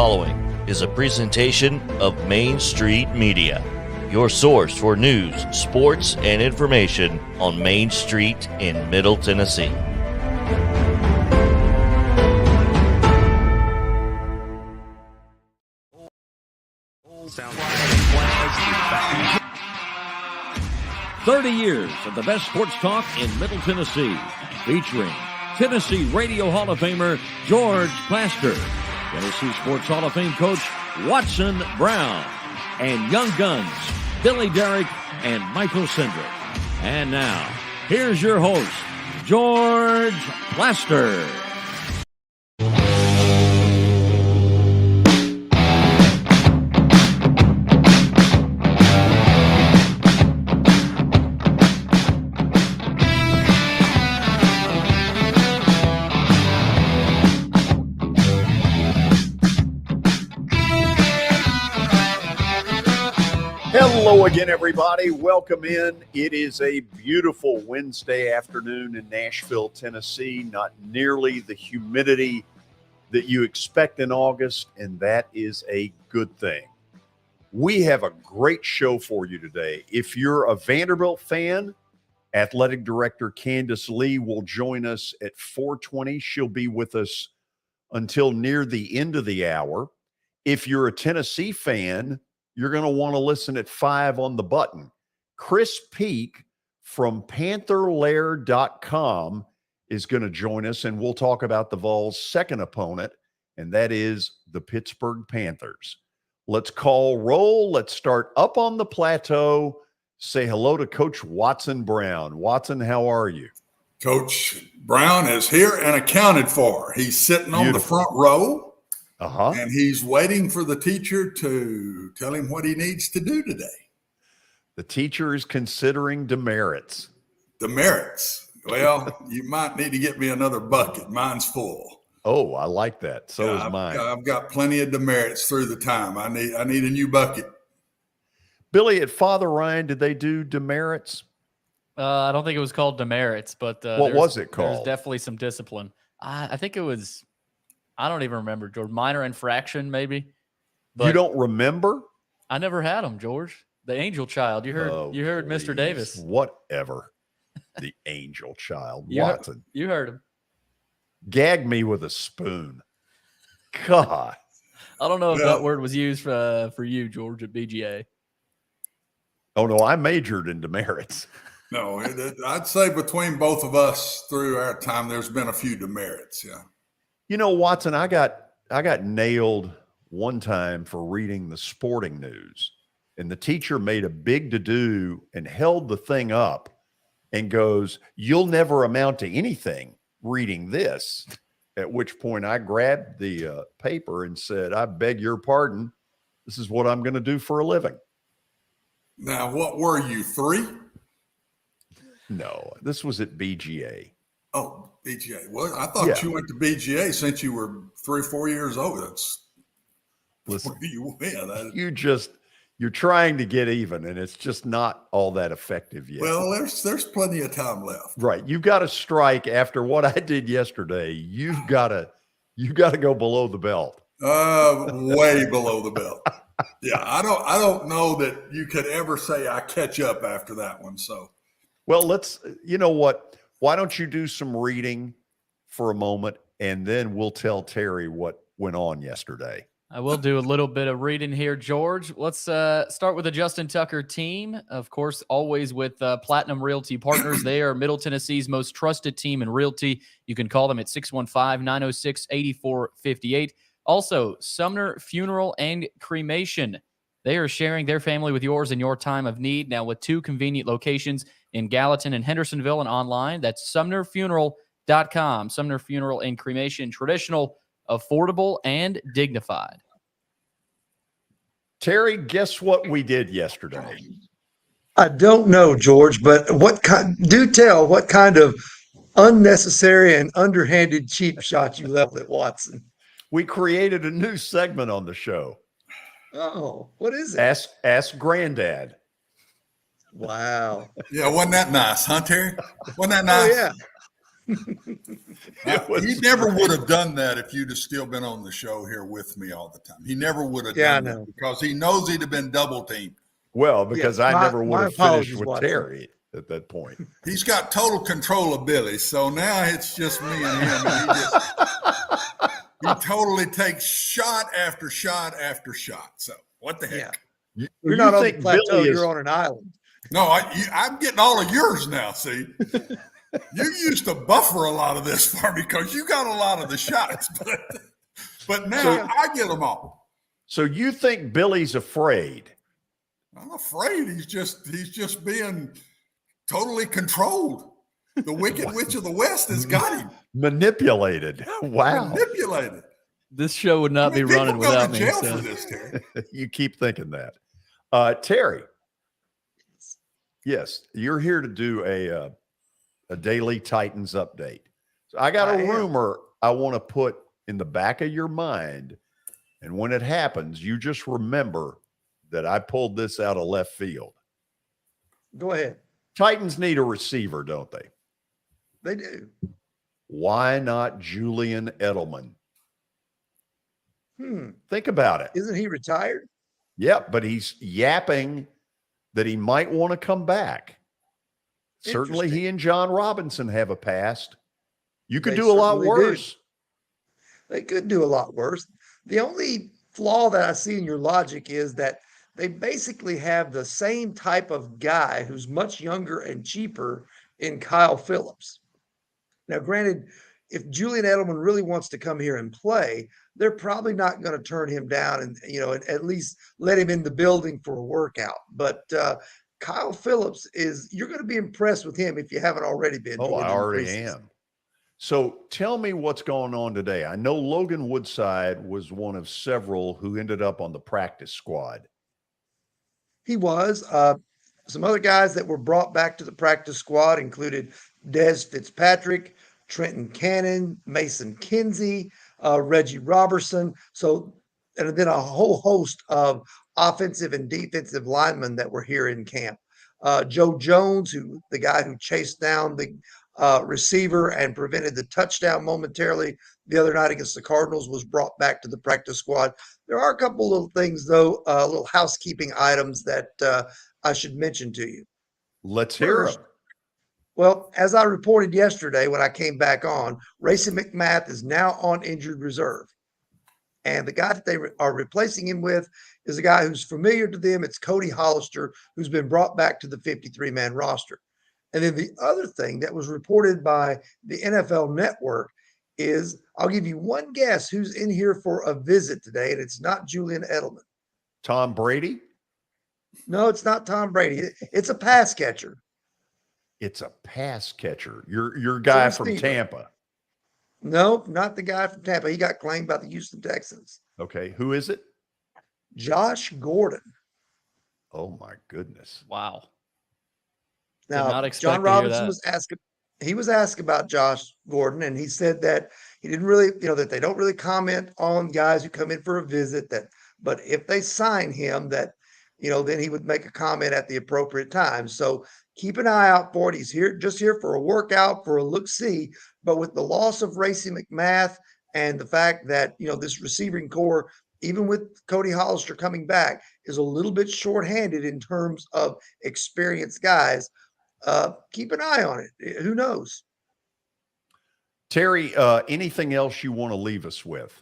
following is a presentation of Main Street Media, your source for news, sports, and information on Main Street in Middle Tennessee. Sounds 30 years of the best sports talk in Middle Tennessee, featuring Tennessee Radio Hall of Famer George Plaster, Tennessee Sports Hall of Fame coach Watson Brown, and Young Guns Billy Derrick and Michael Sindrick. And now, here's your host, George Plaster. Hello again, everybody. Welcome in. It is a beautiful Wednesday afternoon in Nashville, Tennessee. Not nearly the humidity that you expect in August, and that is a good thing. We have a great show for you today. If you're a Vanderbilt fan, Athletic Director Candice Lee will join us at 4:20. She'll be with us until near the end of the hour. If you're a Tennessee fan, you're going to want to listen at 5 on the button. Chris Peak from PantherLair.com is going to join us, and we'll talk about the Vols' second opponent, and that is the Pittsburgh Panthers. Let's call roll. Let's start up on the plateau. Say hello to Coach Watson Brown. Watson, how are you? Coach Brown is here and accounted for. He's sitting on the front row. And he's waiting for the teacher to tell him what he needs to do today. The teacher is considering demerits. Demerits. Well, you might need to get me another bucket. Mine's full. Oh, I like that. So is mine. I've got plenty of demerits through the time. I need a new bucket. Billy, at Father Ryan, did they do demerits? I don't think it was called demerits, but what was it called? There's definitely some discipline. I think it was. I don't even remember, George. Minor infraction, maybe. But you don't remember? I never had them, George. The angel child. You heard please. Mr. Davis. Whatever. The angel child. Watson. You heard him. Gag me with a spoon. God. I don't know if that word was used for you, George, at BGA. Oh, no, I majored in demerits. No, I'd say between both of us through our time, there's been a few demerits, yeah. You know, Watson, I got nailed one time for reading the sporting news, and the teacher made a big to-do and held the thing up and goes, "You'll never amount to anything reading this." At which point I grabbed the paper and said, "I beg your pardon. This is what I'm going to do for a living." Now, what were you, 3? No, this was at BGA. Oh, BGA. Well, I thought you went to BGA since you were 3 or 4 years old. Listen, where you win. You're trying to get even, and it's just not all that effective yet. Well, there's plenty of time left. Right. You've got to strike after what I did yesterday. You've got to go below the belt. Way below the belt. Yeah, I don't know that you could ever say I catch up after that one. So, well, you know what? Why don't you do some reading for a moment, and then we'll tell Terry what went on yesterday. I will do a little bit of reading here, George. Let's start with the Justin Tucker team. Of course, always with Platinum Realty Partners. They are Middle Tennessee's most trusted team in realty. You can call them at 615-906-8458. Also, Sumner Funeral and Cremation. They are sharing their family with yours in your time of need. Now with 2 convenient locations in Gallatin and Hendersonville, and online. That's SumnerFuneral.com. Sumner Funeral and Cremation, traditional, affordable, and dignified. Terry, guess what we did yesterday? I don't know, George, but what kind of unnecessary and underhanded cheap shot you leveled at Watson? We created a new segment on the show. Oh, what is it? Ask Granddad. Wow. Yeah, wasn't that nice, huh, Terry? Wasn't that nice? Oh, yeah. He never would have done that if you'd have still been on the show here with me all the time. He never would have done that because he knows he'd have been double teamed. Well, because I never would have finished with Terry at that point. He's got total control of Billy, so now it's just me and him. And he totally takes shot after shot after shot. So what the heck? Yeah. You're not on the plateau. You're on an island. No, I'm getting all of yours now. See, you used to buffer a lot of this for me because you got a lot of the shots, but now I get them all. So you think Billy's afraid? I'm afraid he's just being totally controlled. The Wicked Witch of the West has got him manipulated. Wow, manipulated. This show would not be running without me. For this, Terry. You keep thinking that, Terry. Yes, you're here to do a daily Titans update. So I got a rumor I want to put in the back of your mind, and when it happens, you just remember that I pulled this out of left field. Go ahead. Titans need a receiver, don't they? They do. Why not Julian Edelman? Think about it. Isn't he retired? Yep, but he's yapping that he might want to come back. Certainly he and John Robinson have a past. You could do a lot worse. They could do a lot worse. The only flaw that I see in your logic is that they basically have the same type of guy who's much younger and cheaper in Kyle Phillips. Now, granted, if Julian Edelman really wants to come here and play, they're probably not going to turn him down and, at least let him in the building for a workout. But Kyle Phillips you're going to be impressed with him if you haven't already been. Oh, I already am. So tell me what's going on today. I know Logan Woodside was one of several who ended up on the practice squad. He was. Some other guys that were brought back to the practice squad included Des Fitzpatrick, Trenton Cannon, Mason Kinsey, Reggie Robertson. And then a whole host of offensive and defensive linemen that were here in camp. Joe Jones, the guy who chased down the receiver and prevented the touchdown momentarily the other night against the Cardinals, was brought back to the practice squad. There are a couple little things, though, little housekeeping items that I should mention to you. Let's hear them. Well, as I reported yesterday when I came back on, Racey McMath is now on injured reserve. And the guy that they are replacing him with is a guy who's familiar to them. It's Cody Hollister, who's been brought back to the 53-man roster. And then the other thing that was reported by the NFL Network is, I'll give you one guess who's in here for a visit today, and it's not Julian Edelman. Tom Brady? No, it's not Tom Brady. It's a pass catcher. It's a pass catcher. Your guy from Tampa. No, not the guy from Tampa. He got claimed by the Houston Texans. Okay, who is it? Josh Gordon. Oh my goodness! Wow. Now, John Robinson was asked about Josh Gordon, and he said that he didn't really, that they don't really comment on guys who come in for a visit. But if they sign him, that then he would make a comment at the appropriate time. So keep an eye out for it. He's just here for a workout, for a look-see. But with the loss of Racey McMath and the fact that, this receiving core, even with Cody Hollister coming back, is a little bit shorthanded in terms of experienced guys, keep an eye on it. Who knows? Terry, anything else you want to leave us with?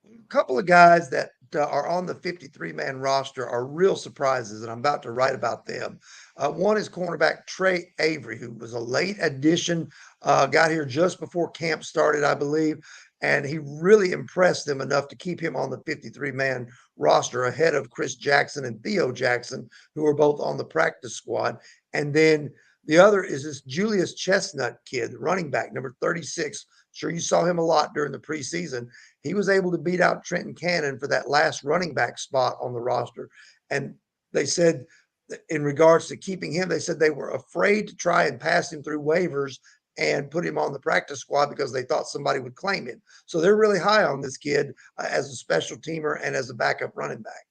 A couple of guys that are on the 53-man roster are real surprises, and I'm about to write about them. One is cornerback Trey Avery, who was a late addition, got here just before camp started, I believe, and he really impressed them enough to keep him on the 53-man roster ahead of Chris Jackson and Theo Jackson, who are both on the practice squad. And then the other is this Julius Chestnut kid, running back, number 36. Sure, you saw him a lot during the preseason. He was able to beat out Trenton Cannon for that last running back spot on the roster. And they said, in regards to keeping him, they said they were afraid to try and pass him through waivers and put him on the practice squad because they thought somebody would claim him. So they're really high on this kid as a special teamer and as a backup running back.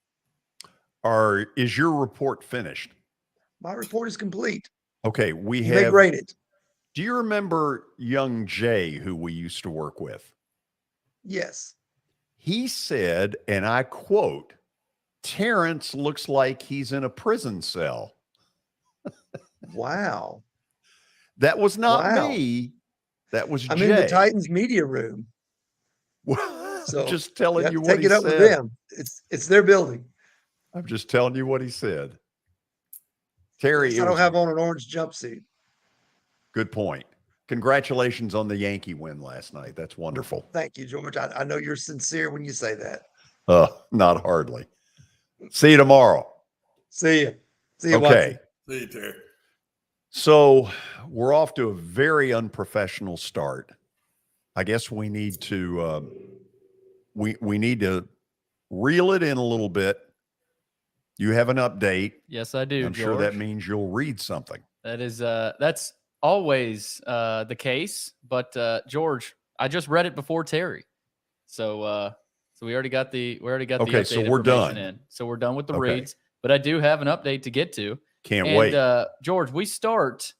Is your report finished? My report is complete. Okay, we They grade it. Do you remember young Jay, who we used to work with? Yes. He said, and I quote, Terrence looks like he's in a prison cell. Wow. That was not me. That was I'm Jay. in the Titans media room. So just telling you what take he it up said. with them. It's their building. I'm just telling you what he said. Terry, I don't have on an orange jumpsuit. Good point. Congratulations on the Yankee win last night. That's wonderful. Thank you, George. I know you're sincere when you say that. Not hardly. See you tomorrow. See you. See you. Okay. See you, Terry. So we're off to a very unprofessional start. I guess we need to we need to reel it in a little bit. You have an update. Yes, I do. I'm George. sure that means you'll read something. That is that's always the case. But George, I just read it before Terry, so we already got the Okay, so we're done. in. So we're done with the reads. But I do have an update to get to. Can't wait. George, we start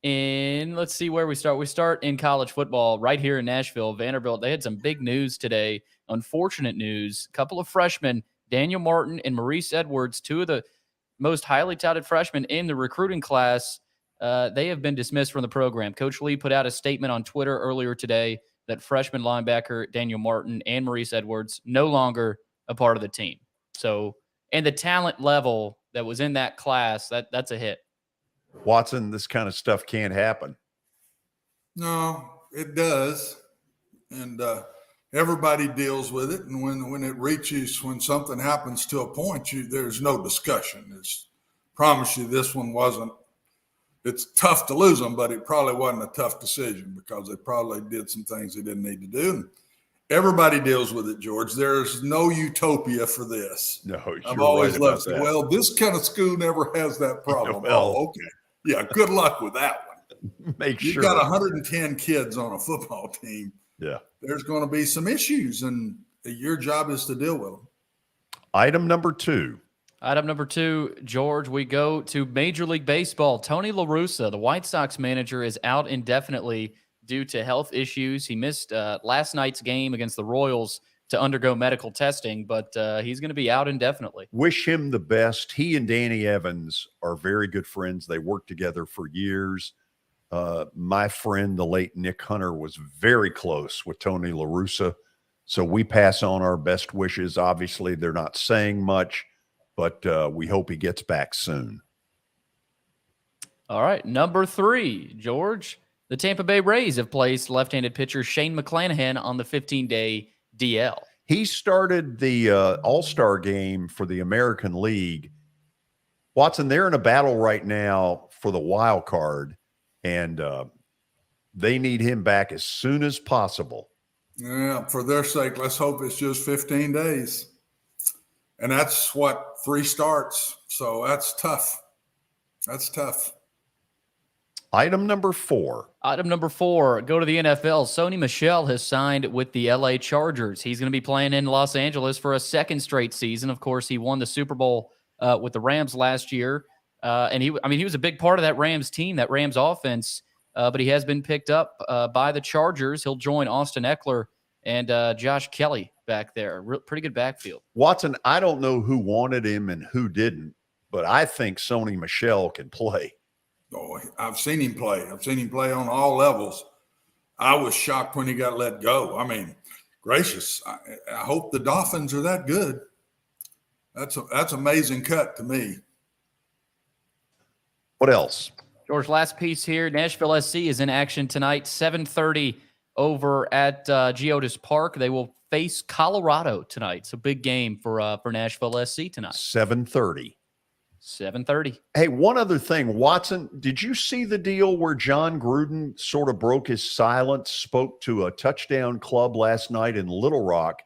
in, let's see where we start. We start in college football right here in Nashville. Vanderbilt, they had some big news today. Unfortunate news. A couple of freshmen, Daniel Martin and Maurice Edwards, two of the most highly touted freshmen in the recruiting class, they have been dismissed from the program. Coach Lee put out a statement on Twitter earlier today that freshman linebacker Daniel Martin and Maurice Edwards no longer a part of the team. So, and the talent level that was in that class, that's a hit. Watson, this kind of stuff can't happen. No, it does. And everybody deals with it. And when it reaches, when something happens to a point, there's no discussion. Promise you this one wasn't. It's tough to lose them, but it probably wasn't a tough decision because they probably did some things they didn't need to do. And everybody deals with it, George. There's no utopia for this. No, I've always right loved it. Well, this kind of school never has that problem. Well, okay. Yeah, good luck with that one. You've got 110 kids on a football team. Yeah. There's going to be some issues, and your job is to deal with them. Item number two, George, we go to Major League Baseball. Tony La Russa, the White Sox manager, is out indefinitely due to health issues. He missed last night's game against the Royals to undergo medical testing, but he's going to be out indefinitely. Wish him the best. He and Danny Evans are very good friends. They worked together for years. My friend, the late Nick Hunter, was very close with Tony La Russa. So we pass on our best wishes. Obviously, they're not saying much, but we hope he gets back soon. All right, number three, George. The Tampa Bay Rays have placed left-handed pitcher Shane McClanahan on the 15-day DL. He started the All-Star game for the American League. Watson, they're in a battle right now for the wild card, and they need him back as soon as possible. Yeah, for their sake, let's hope it's just 15 days. And that's 3 starts. So that's tough. That's tough. Item number four, go to the NFL. Sony Michel has signed with the LA Chargers. He's going to be playing in Los Angeles for a second straight season. Of course, he won the Super Bowl with the Rams last year. And he was a big part of that Rams team, that Rams offense. But he has been picked up by the Chargers. He'll join Austin Eckler and Josh Kelly back there. Pretty good backfield. Watson, I don't know who wanted him and who didn't, but I think Sony Michel can play. Oh, I've seen him play. I've seen him play on all levels. I was shocked when he got let go. I mean, gracious. I hope the Dolphins are that good. That's amazing cut to me. What else? George, last piece here. Nashville SC is in action tonight, 7:30 over at Geodis Park. They will face Colorado tonight. It's a big game for Nashville SC tonight. 7:30. 7:30. Hey, one other thing, Watson, did you see the deal where John Gruden sort of broke his silence, spoke to a touchdown club last night in Little Rock,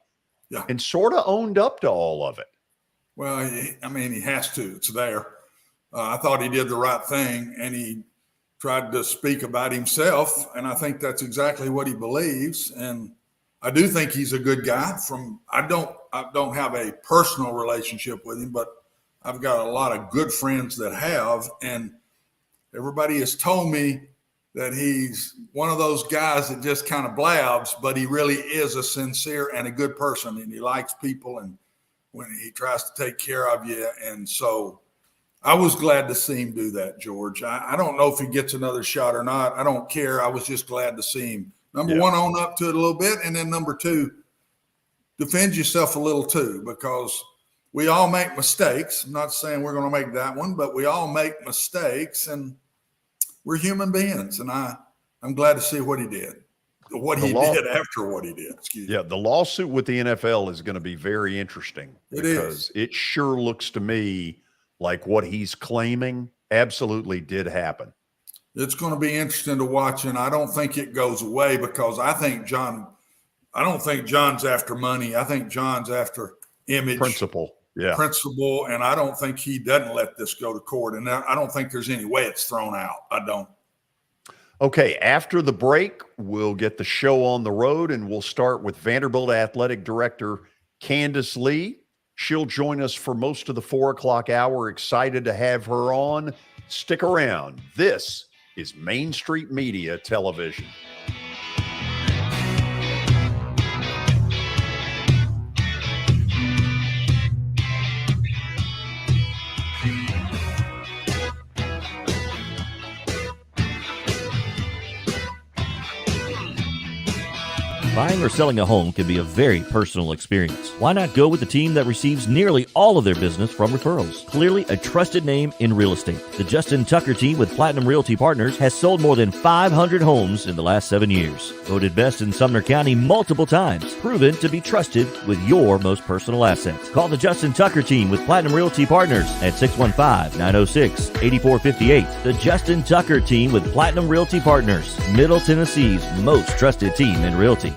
and sort of owned up to all of it? Well, he has to. It's there. I thought he did the right thing, and he tried to speak about himself, and I think that's exactly what he believes. And I do think he's a good guy. I don't have a personal relationship with him, but I've got a lot of good friends that have, and everybody has told me that he's one of those guys that just kind of blabs, but he really is a sincere and a good person, and he likes people, and when he tries to take care of you. And so I was glad to see him do that, George. I don't know if he gets another shot or not. I don't care. I was just glad to see him. Number one, own up to it a little bit. And then number two, defend yourself a little too, because we all make mistakes. I'm not saying we're going to make that one, but we all make mistakes, and we're human beings. And I'm glad to see what he did. What he did after what he did. Excuse me. Yeah, the lawsuit with the NFL is going to be very interesting because it sure looks to me like what he's claiming absolutely did happen. It's going to be interesting to watch, and I don't think it goes away because I don't think John's after money. I think John's after image. Principle, and I don't think he doesn't let this go to court, and I don't think there's any way it's thrown out. I don't. Okay, after the break, we'll get the show on the road, and we'll start with Vanderbilt Athletic Director Candice Lee. She'll join us for most of the 4 o'clock hour. Excited to have her on. Stick around. This is Main Street Media Television. Buying or selling a home can be a very personal experience. Why not go with the team that receives nearly all of their business from referrals? Clearly a trusted name in real estate. The Justin Tucker team with Platinum Realty Partners has sold more than 500 homes in the last 7 years. Voted best in Sumner County multiple times. Proven to be trusted with your most personal assets. Call the Justin Tucker team with Platinum Realty Partners at 615-906-8458. The Justin Tucker team with Platinum Realty Partners, Middle Tennessee's most trusted team in realty.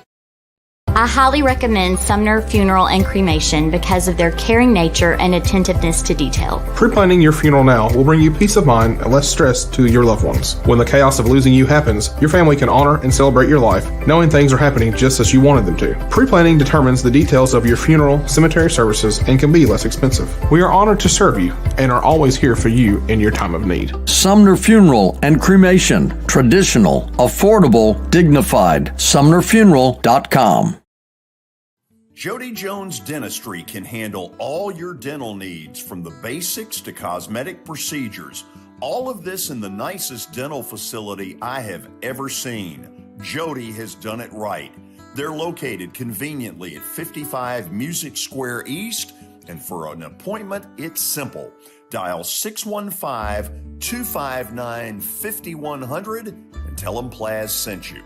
I highly recommend Sumner Funeral and Cremation because of their caring nature and attentiveness to detail. Pre-planning your funeral now will bring you peace of mind and less stress to your loved ones. When the chaos of losing you happens, your family can honor and celebrate your life, knowing things are happening just as you wanted them to. Pre-planning determines the details of your funeral, cemetery services, and can be less expensive. We are honored to serve you and are always here for you in your time of need. Sumner Funeral and Cremation. Traditional, affordable, dignified. SumnerFuneral.com. Jody Jones Dentistry can handle all your dental needs, from the basics to cosmetic procedures. All of this in the nicest dental facility I have ever seen. Jody has done it right. They're located conveniently at 55 Music Square East, and for an appointment, it's simple. Dial 615-259-5100 and tell them Plaz sent you.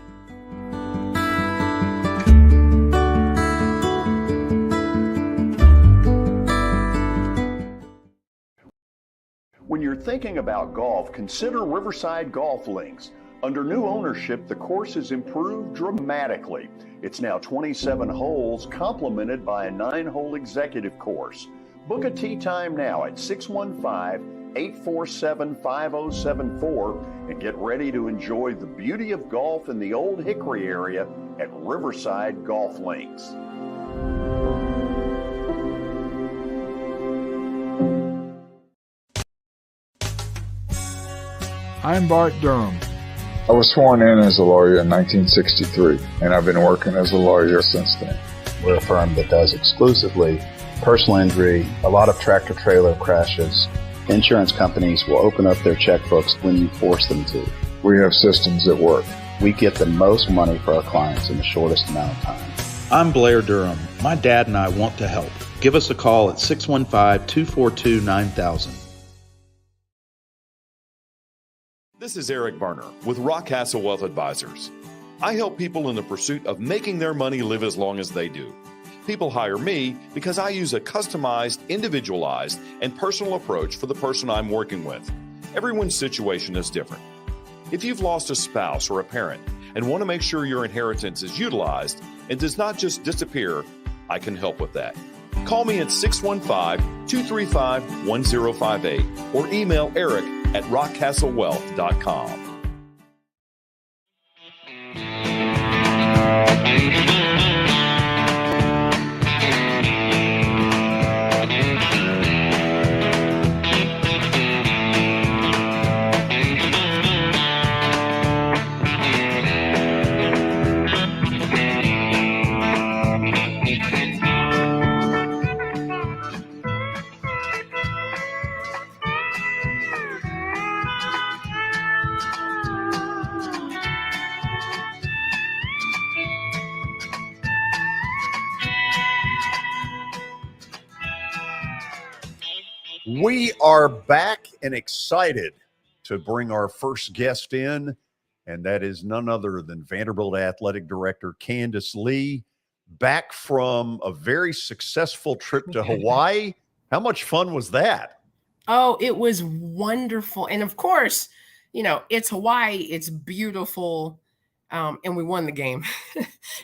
When you're thinking about golf, consider Riverside Golf Links. Under new ownership, the course has improved dramatically. It's now 27 holes, complemented by a 9-hole executive course. Book a tee time now at 615-847-5074 and get ready to enjoy the beauty of golf in the Old Hickory area at Riverside Golf Links. I'm Bart Durham. I was sworn in as a lawyer in 1963, and I've been working as a lawyer since then. We're a firm that does exclusively personal injury, a lot of tractor-trailer crashes. Insurance companies will open up their checkbooks when you force them to. We have systems that work. We get the most money for our clients in the shortest amount of time. I'm Blair Durham. My dad and I want to help. Give us a call at 615-242-9000. This is Eric Berner with Rockcastle Wealth Advisors. I help people in the pursuit of making their money live as long as they do. People hire me because I use a customized, individualized, and personal approach for the person I'm working with. Everyone's situation is different. If you've lost a spouse or a parent and want to make sure your inheritance is utilized and does not just disappear, I can help with that. Call me at 615-235-1058 or email Eric at rockcastlewealth.com. We are back and excited to bring our first guest in, and that is none other than Vanderbilt Athletic Director Candice Lee, back from a very successful trip to Hawaii. How much fun was that? Oh, it was wonderful. And of course, it's Hawaii, it's beautiful. And we won the game.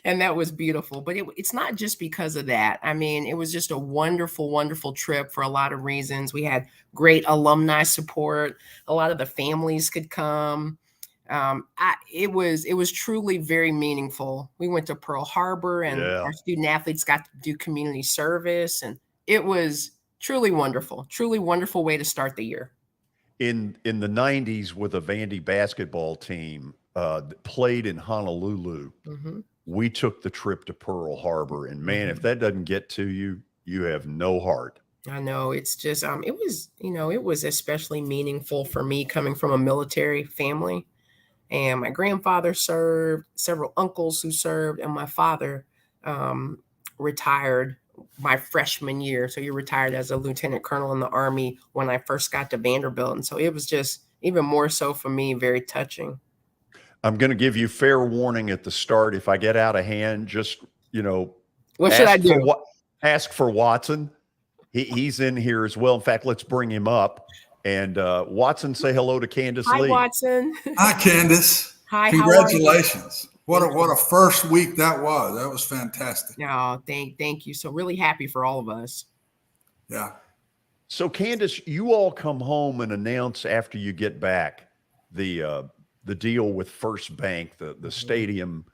And that was beautiful. But it's not just because of that. I mean, it was just a wonderful, wonderful trip for a lot of reasons. We had great alumni support. A lot of the families could come. It was truly very meaningful. We went to Pearl Harbor, and our student athletes got to do community service. And it was truly wonderful way to start the year. In the 90s with a Vandy basketball team that played in Honolulu, we took the trip to Pearl Harbor, and man, if that doesn't get to you, you have no heart. I know. It's just it was especially meaningful for me coming from a military family, and my grandfather served, several uncles who served, and my father retired my freshman year. So he retired as a lieutenant colonel in the Army when I first got to Vanderbilt. And so it was just even more so for me, very touching. I'm going to give you fair warning at the start. If I get out of hand, just, what should I do? Ask for Watson. He's in here as well. In fact, let's bring him up. And Watson, say hello to Candice Lee. Hi, Watson. Hi, Candice. Hi, congratulations. What a first week that was. That was fantastic. No, thank you. So really happy for all of us. Yeah. So Candice, you all come home and announce after you get back the deal with First Bank, the stadium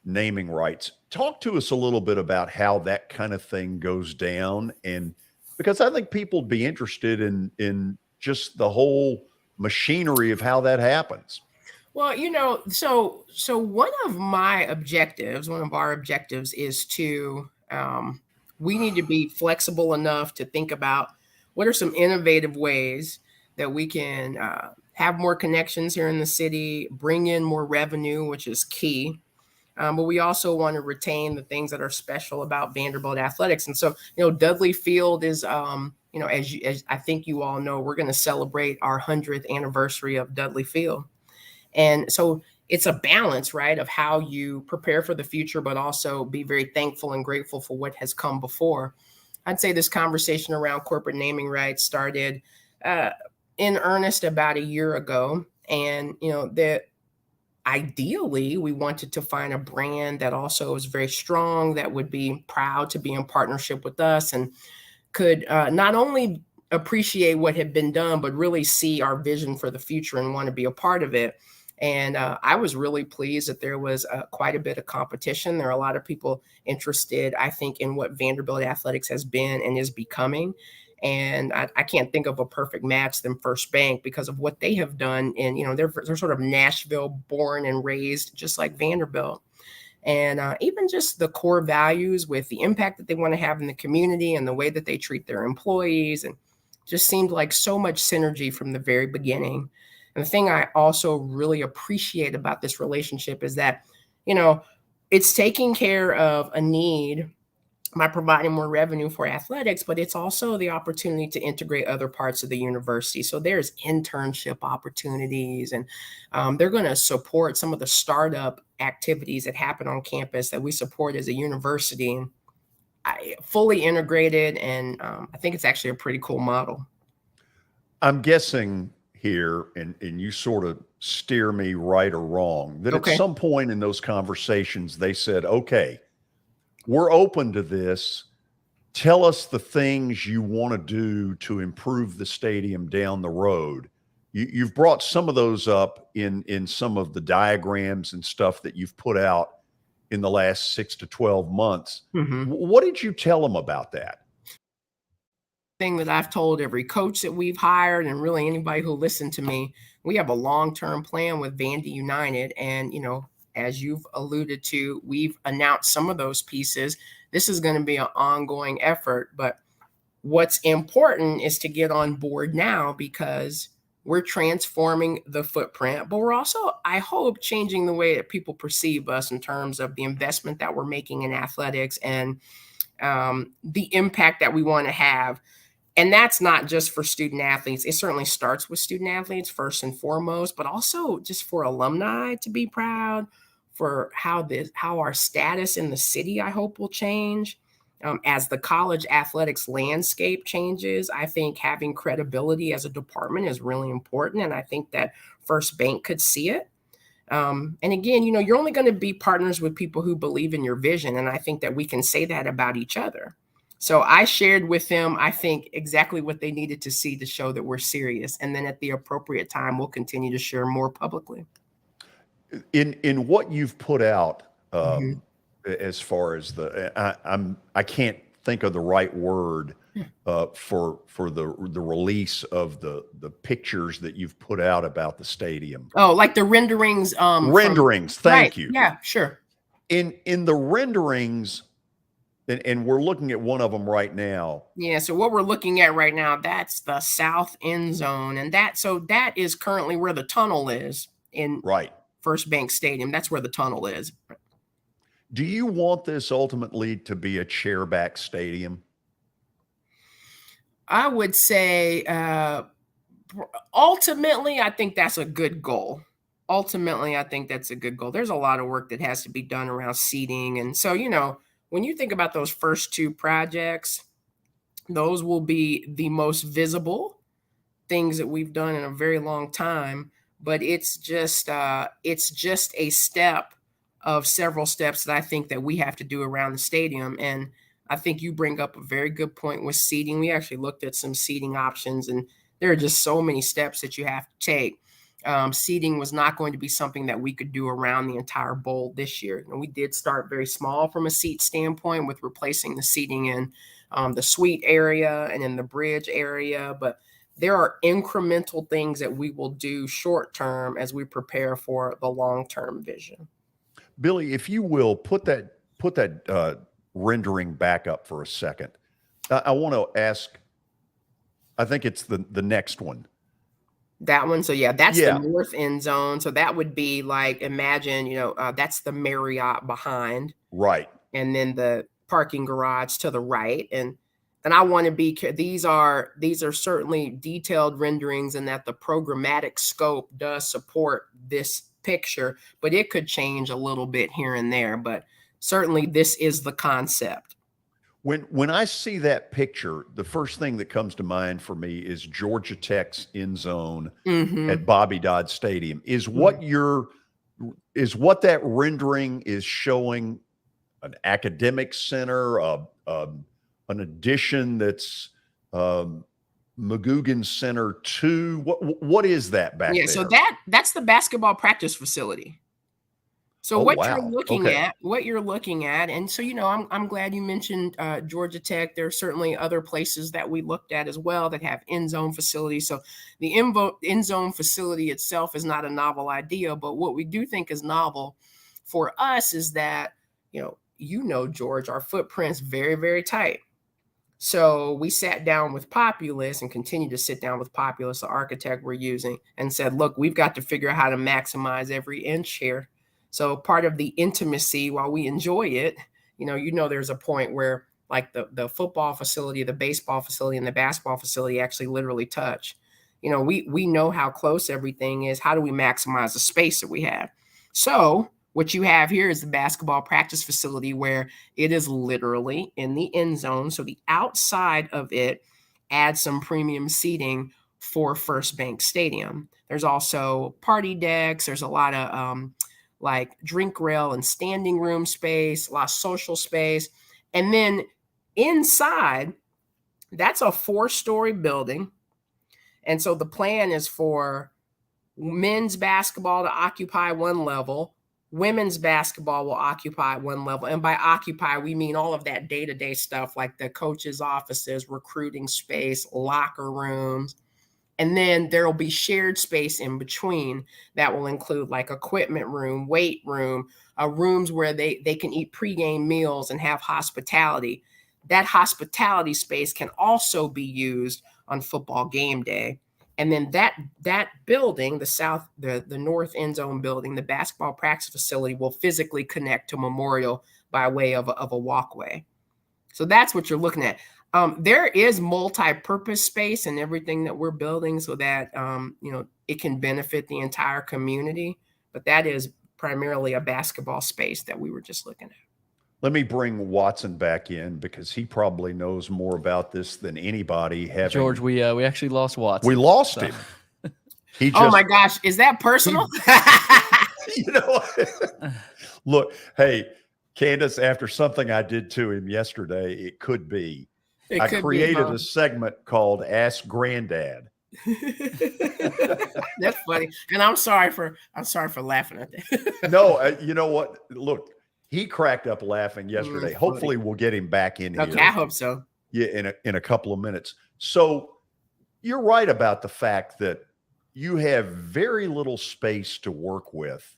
naming rights. Talk to us a little bit about how that kind of thing goes down, and because I think people would be interested in just the whole machinery of how that happens. Well, so one of our objectives is to, we need to be flexible enough to think about what are some innovative ways that we can have more connections here in the city, bring in more revenue, which is key. But we also want to retain the things that are special about Vanderbilt athletics. And so, Dudley Field is, as I think you all know, we're going to celebrate our 100th anniversary of Dudley Field. And so it's a balance, right, of how you prepare for the future, but also be very thankful and grateful for what has come before. I'd say this conversation around corporate naming rights started in earnest about a year ago. And, that ideally we wanted to find a brand that also is very strong, that would be proud to be in partnership with us and could not only appreciate what had been done, but really see our vision for the future and want to be a part of it. And I was really pleased that there was quite a bit of competition. There are a lot of people interested, I think, in what Vanderbilt athletics has been and is becoming. And I can't think of a perfect match than First Bank because of what they have done. And, they're sort of Nashville born and raised, just like Vanderbilt. And even just the core values with the impact that they want to have in the community and the way that they treat their employees, and just seemed like so much synergy from the very beginning. And the thing I also really appreciate about this relationship is that, it's taking care of a need by providing more revenue for athletics, but it's also the opportunity to integrate other parts of the university. So there's internship opportunities, and they're going to support some of the startup activities that happen on campus that we support as a university. And fully integrated, and I think it's actually a pretty cool model. I'm guessing here, and you sort of steer me right or wrong, that at some point in those conversations, they said, okay, we're open to this. Tell us the things you want to do to improve the stadium down the road. You've brought some of those up in some of the diagrams and stuff that you've put out in the last 6 to 12 months. What did you tell them about that? Thing that I've told every coach that we've hired, and really anybody who listened to me, we have a long-term plan with Vandy United. And, as you've alluded to, we've announced some of those pieces. This is going to be an ongoing effort, but what's important is to get on board now, because we're transforming the footprint, but we're also, I hope, changing the way that people perceive us in terms of the investment that we're making in athletics and the impact that we want to have. And that's not just for student athletes. It certainly starts with student athletes first and foremost, but also just for alumni to be proud, for how our status in the city, I hope, will change. As the college athletics landscape changes, I think having credibility as a department is really important. And I think that First Bank could see it. And again, you're only going to be partners with people who believe in your vision. And I think that we can say that about each other. So I shared with them, I think, exactly what they needed to see to show that we're serious. And then at the appropriate time, we'll continue to share more publicly. In what you've put out, as far as I can't think of the right word for the release of the pictures that you've put out about the stadium. Oh, like the renderings. Renderings. Thank you. Yeah, sure. In the renderings, and we're looking at one of them right now. Yeah. So what we're looking at right now, that's the south end zone, and that is currently where the tunnel is in First Bank Stadium. That's where the tunnel is. Do you want this ultimately to be a chairback stadium? I would say ultimately, I think that's a good goal. Ultimately, I think that's a good goal. There's a lot of work that has to be done around seating. And so, when you think about those first two projects, those will be the most visible things that we've done in a very long time. But it's just a step of several steps that I think that we have to do around the stadium. And I think you bring up a very good point with seating. We actually looked at some seating options, and there are just so many steps that you have to take. Seating was not going to be something that we could do around the entire bowl this year. And we did start very small from a seat standpoint with replacing the seating in the suite area and in the bridge area. But there are incremental things that we will do short term as we prepare for the long-term vision. Billy, if you will, put that rendering back up for a second. I want to ask, I think it's the next one. That one. So that's the north end zone. So that would be like, imagine, that's the Marriott behind. Right. And then the parking garage to the right. And I want to be, these are certainly detailed renderings, and that the programmatic scope does support this picture, but it could change a little bit here and there. But certainly this is the concept. When I see that picture, the first thing that comes to mind for me is Georgia Tech's end zone at Bobby Dodd Stadium. Is what that rendering is showing an academic center, an addition that's McGugin Center 2? What is that back there? So that's the basketball practice facility. So you're looking at, and so, I'm glad you mentioned Georgia Tech. There are certainly other places that we looked at as well that have end zone facilities. So the end zone facility itself is not a novel idea, but what we do think is novel for us is that, George, our footprint's very, very tight. So we sat down with Populous and continue to sit down with Populous, the architect we're using, and said, look, we've got to figure out how to maximize every inch here. So part of the intimacy, while we enjoy it, there's a point where like the football facility, the baseball facility, and the basketball facility actually literally touch. We know how close everything is. How do we maximize the space that we have? So what you have here is the basketball practice facility, where it is literally in the end zone. So the outside of it adds some premium seating for First Bank Stadium. There's also party decks. There's a lot of like drink rail and standing room space, a lot of social space. And then inside, that's a 4-story building. And so the plan is for men's basketball to occupy one level, women's basketball will occupy one level. And by occupy, we mean all of that day-to-day stuff like the coaches' offices, recruiting space, locker rooms. And then there will be shared space in between that will include like equipment room, weight room, rooms where they can eat pregame meals and have hospitality. That hospitality space can also be used on football game day. And then that building, the north end zone building, the basketball practice facility will physically connect to Memorial by way of a walkway. So that's what you're looking at. There is multi-purpose space in everything that we're building so that, it can benefit the entire community. But that is primarily a basketball space that we were just looking at. Let me bring Watson back in because he probably knows more about this than anybody. George, we actually lost Watson. We lost him. He just, oh my gosh, is that personal? Look, hey, Candice, after something I did to him yesterday, it could be. I created a segment called Ask Granddad. That's funny. And I'm sorry for laughing at that. No, you know what? Look, he cracked up laughing yesterday. Hopefully we'll get him back in here. Okay, I hope so. Yeah, in a couple of minutes. So you're right about the fact that you have very little space to work with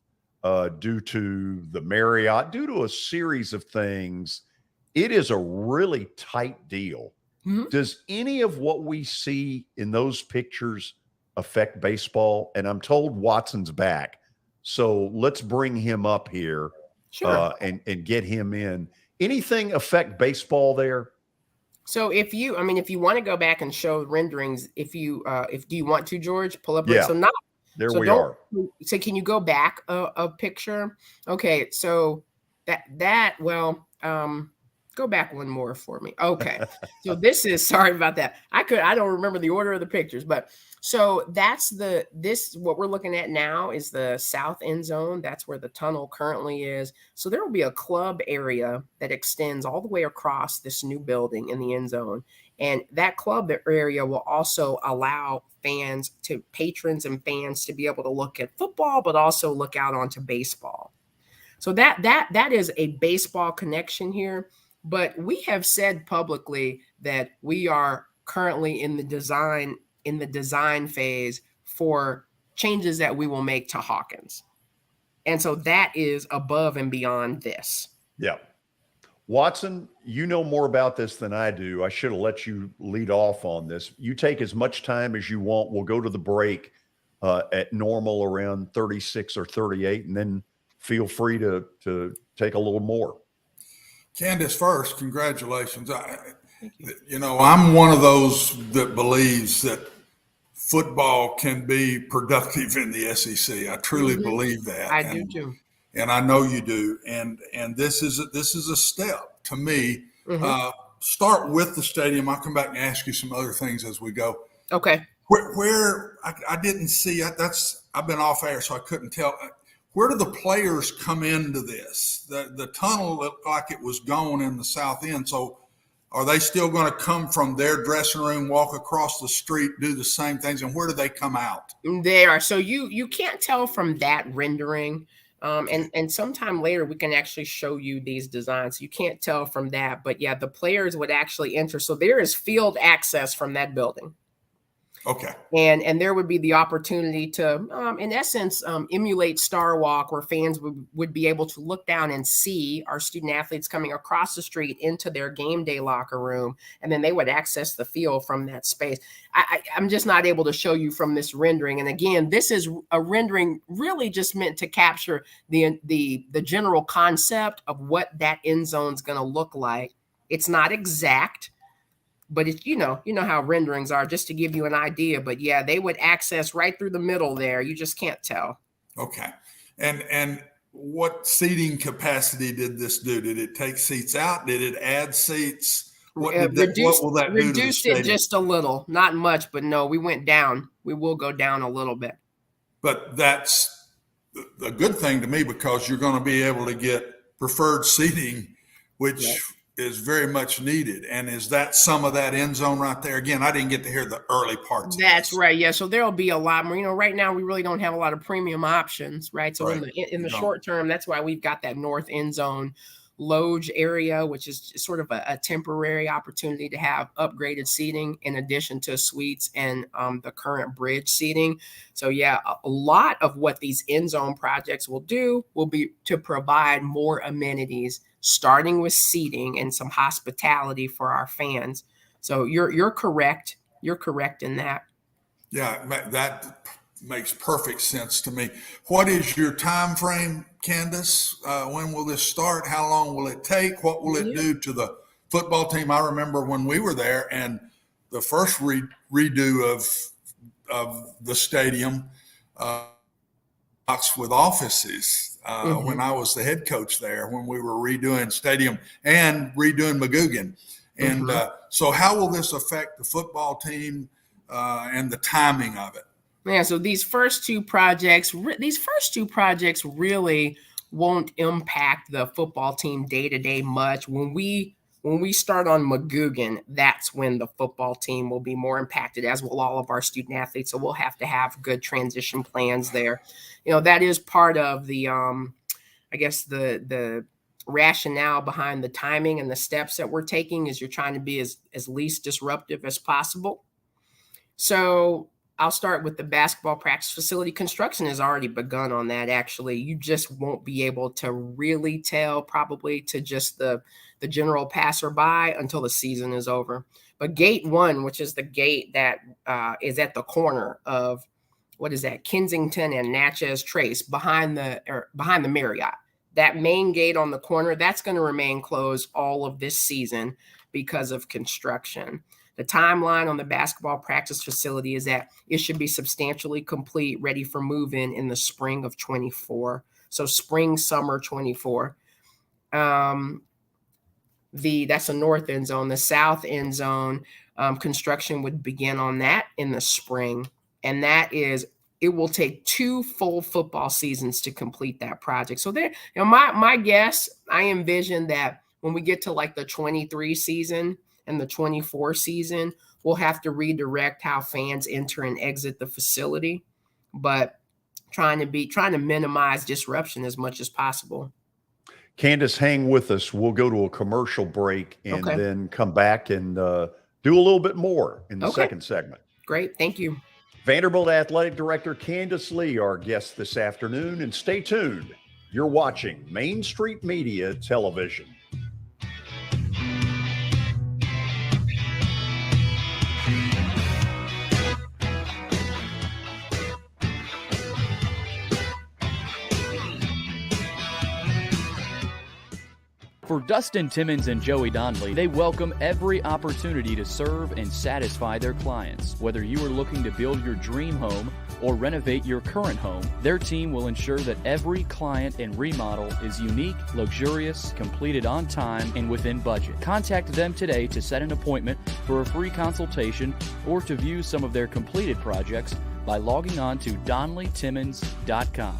due to the Marriott, due to a series of things. It is a really tight deal. Mm-hmm. Does any of what we see in those pictures affect baseball? And I'm told Watson's back. So let's bring him up here. Sure. And get him in. Anything affect baseball there? So if you want to go back and show renderings, do you want to, George, pull up? Yeah. So not there. So we are. So can you go back a picture? Okay. So go back one more for me. Okay. So this is, sorry about that. I don't remember the order of the pictures, but so that's what we're looking at now is the south end zone. That's where the tunnel currently is. So there will be a club area that extends all the way across this new building in the end zone. And that club area will also allow patrons and fans to be able to look at football, but also look out onto baseball. So that is a baseball connection here. But we have said publicly that we are currently in the design phase for changes that we will make to Hawkins. And so that is above and beyond this. Yeah. Watson, you know more about this than I do. I should have let you lead off on this. You take as much time as you want. We'll go to the break at normal around 36 or 38, and then feel free to take a little more. Candice, first, congratulations. I'm one of those that believes that football can be productive in the SEC. I truly believe that. I do too. And I know you do. And this is a step to me. Mm-hmm. Start with the stadium. I'll come back and ask you some other things as we go. Okay. Where I didn't see I've been off air, so I couldn't tell. Where do the players come into this? The tunnel looked like it was gone in the south end. So are they still going to come from their dressing room, walk across the street, do the same things? And where do they come out? They are. So you can't tell from that rendering. And sometime later we can actually show you these designs. You can't tell from that. But yeah, the players would actually enter. So there is field access from that building. Okay. And there would be the opportunity to, in essence, emulate Star Walk, where fans would be able to look down and see our student athletes coming across the street into their game day locker room, and then they would access the field from that space. I'm just not able to show you from this rendering. And again, this is a rendering really just meant to capture the general concept of what that end zone is going to look like. It's not exact. But it's, you know how renderings are, just to give you an idea. But yeah, they would access right through the middle there. You just can't tell. Okay. And what seating capacity did this do? Did it take seats out? Did it add seats? What will that do to the stadium? Reduced it just a little, not much, but no, we went down. We will go down a little bit. But that's a good thing to me, because you're going to be able to get preferred seating, which is very much needed. And is that some of that end zone right there? Again, I didn't get to hear the early parts. That's right. Yeah. So there'll be a lot more. Right now we really don't have a lot of premium options, right? So in the short term, that's why we've got that north end zone loge area, which is sort of a temporary opportunity to have upgraded seating in addition to suites and the current bridge seating. So yeah, a lot of what these end zone projects will do will be to provide more amenities, starting with seating and some hospitality for our fans. So you're correct. You're correct in that. Yeah, that makes perfect sense to me. What is your time frame, Candice? When will this start? How long will it take? What will it do to the football team, I remember when we were there and the first redo of the stadium, with offices when I was the head coach there, when we were redoing stadium and redoing McGugin. And so how will this affect the football team and the timing of it? Yeah, so these first two projects really won't impact the football team day to day much. When we start on McGugin, that's when the football team will be more impacted, as will all of our student athletes. So we'll have to have good transition plans there. That is part of the, I guess the rationale behind the timing and the steps that we're taking is you're trying to be as least disruptive as possible. So I'll start with the basketball practice facility. Construction has already begun on that. Actually, you just won't be able to really tell probably to just the general passerby until the season is over. But gate 1, which is the gate that is at the corner of, what is that, Kensington and Natchez Trace behind the Marriott, that main gate on the corner, that's going to remain closed all of this season because of construction. The timeline on the basketball practice facility is that it should be substantially complete, ready for move-in in the spring of 24. So spring, summer 24. That's the north end zone. The south end zone, construction would begin on that in the spring. And it will take 2 full football seasons to complete that project. So there, my guess, I envision that when we get to like the 23 season and the 24 season, we'll have to redirect how fans enter and exit the facility, but trying to minimize disruption as much as possible. Candice, hang with us. We'll go to a commercial break and then come back and do a little bit more in the second segment. Great. Thank you. Vanderbilt Athletic Director Candice Lee, our guest this afternoon, and stay tuned. You're watching Main Street Media Television. For Dustin Timmons and Joey Donnelly, they welcome every opportunity to serve and satisfy their clients. Whether you are looking to build your dream home or renovate your current home, their team will ensure that every client and remodel is unique, luxurious, completed on time, and within budget. Contact them today to set an appointment for a free consultation or to view some of their completed projects by logging on to DonnellyTimmons.com.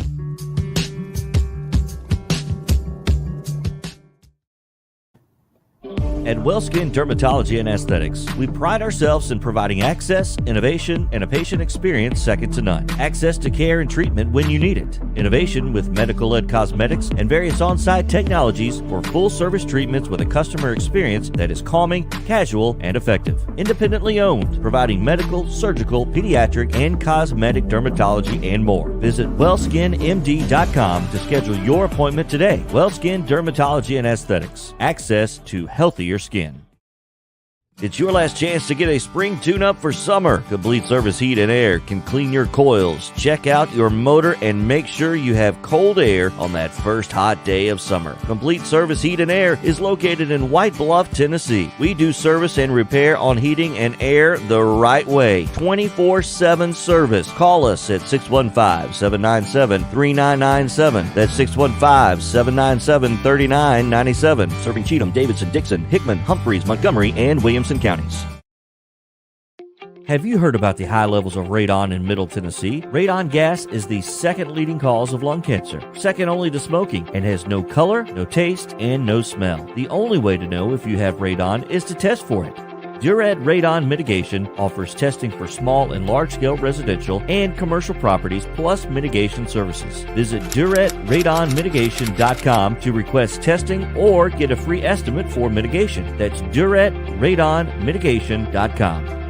At WellSkin Dermatology and Aesthetics, we pride ourselves in providing access, innovation, and a patient experience second to none. Access to care and treatment when you need it. Innovation with medical-led cosmetics and various on-site technologies for full-service treatments with a customer experience that is calming, casual, and effective. Independently owned, providing medical, surgical, pediatric, and cosmetic dermatology and more. Visit WellSkinMD.com to schedule your appointment today. WellSkin Dermatology and Aesthetics. Access to healthier skin. It's your last chance to get a spring tune-up for summer. Complete Service Heat and Air can clean your coils, check out your motor, and make sure you have cold air on that first hot day of summer. Complete Service Heat and Air is located in White Bluff, Tennessee. We do service and repair on heating and air the right way. 24/7 service. Call us at 615-797-3997. That's 615-797-3997. Serving Cheatham, Davidson, Dixon, Hickman, Humphreys, Montgomery, and Williamson counties. Have you heard about the high levels of radon in Middle Tennessee? Radon gas is the second leading cause of lung cancer, second only to smoking, and has no color, no taste, and no smell. The only way to know if you have radon is to test for it. Duret Radon Mitigation offers testing for small and large-scale residential and commercial properties, plus mitigation services. Visit DuretRadonMitigation.com to request testing or get a free estimate for mitigation. That's DuretRadonMitigation.com.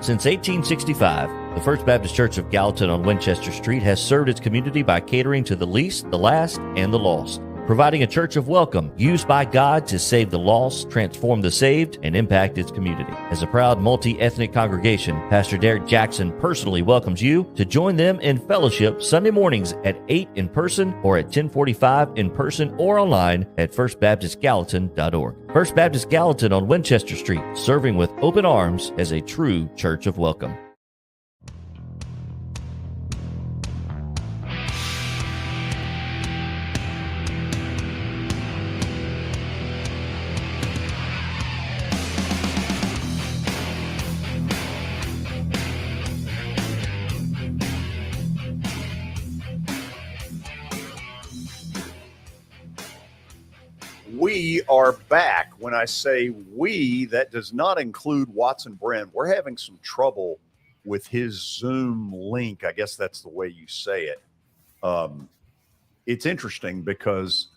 Since 1865, the First Baptist Church of Gallatin on Winchester Street has served its community by catering to the least, the last, and the lost, providing a church of welcome used by God to save the lost, transform the saved, and impact its community. As a proud multi-ethnic congregation, Pastor Derek Jackson personally welcomes you to join them in fellowship Sunday mornings at 8 in person or at 1045 in person or online at firstbaptistgallatin.org. First Baptist Gallatin on Winchester Street, serving with open arms as a true church of welcome. We are back. When I say we, that does not include Watson Brent. We're having some trouble with his Zoom link. I guess that's the way you say it. It's interesting because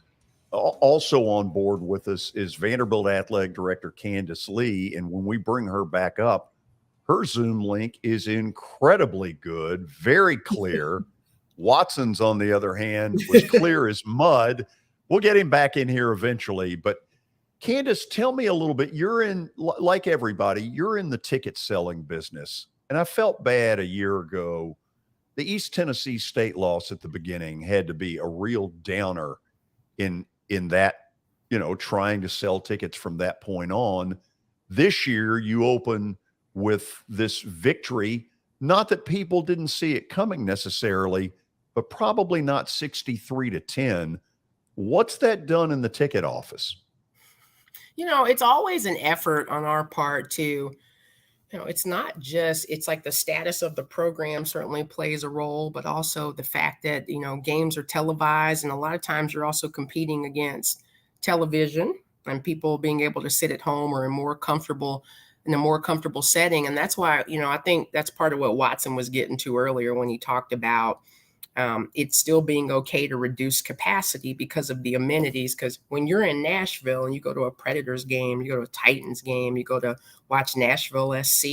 also on board with us is Vanderbilt Athletic Director Candice Lee. And when we bring her back up, her Zoom link is incredibly good, very clear. Watson's, on the other hand, was clear as mud. We'll get him back in here eventually. But Candice, tell me a little bit. You're in, like everybody, you're in the ticket selling business. And I felt bad a year ago. The East Tennessee State loss at the beginning had to be a real downer in that, trying to sell tickets from that point on. This year, you open with this victory. Not that people didn't see it coming necessarily, but probably not 63-10. What's that done in the ticket office? It's always an effort on our part to, it's not just, it's like the status of the program certainly plays a role, but also the fact that, games are televised. And a lot of times you're also competing against television and people being able to sit at home or in a more comfortable setting. And that's why, I think that's part of what Watson was getting to earlier when he talked about it's still being okay to reduce capacity because of the amenities. Because when you're in Nashville and you go to a Predators game, you go to a Titans game, you go to watch Nashville SC,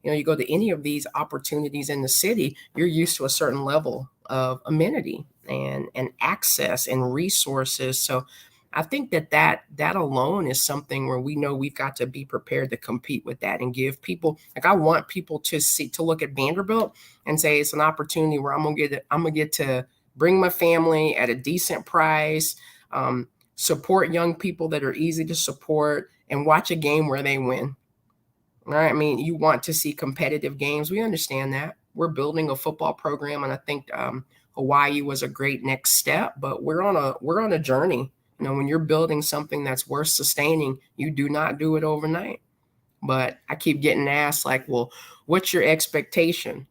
you go to any of these opportunities in the city, you're used to a certain level of amenity and access and resources. So I think that alone is something where we know we've got to be prepared to compete with that and give people, I want people to look at Vanderbilt and say it's an opportunity where I'm gonna get to bring my family at a decent price, support young people that are easy to support, and watch a game where they win. Right? I mean, you want to see competitive games. We understand that. We're building a football program, and I think Hawaii was a great next step. But we're on a journey. When you're building something that's worth sustaining, you do not do it overnight. But I keep getting asked, like, well, what's your expectation?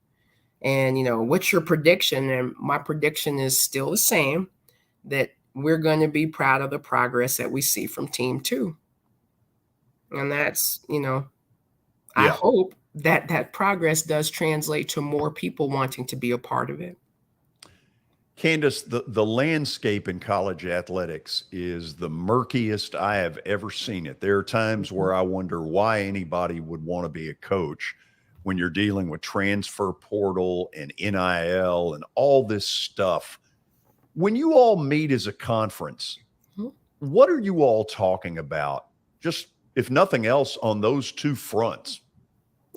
And, what's your prediction? And my prediction is still the same, that we're going to be proud of the progress that we see from Team 2. And that's, I hope that progress does translate to more people wanting to be a part of it. Candice, the landscape in college athletics is the murkiest I have ever seen it. There are times where I wonder why anybody would want to be a coach when you're dealing with transfer portal and NIL and all this stuff. When you all meet as a conference, what are you all talking about? Just, if nothing else, on those two fronts.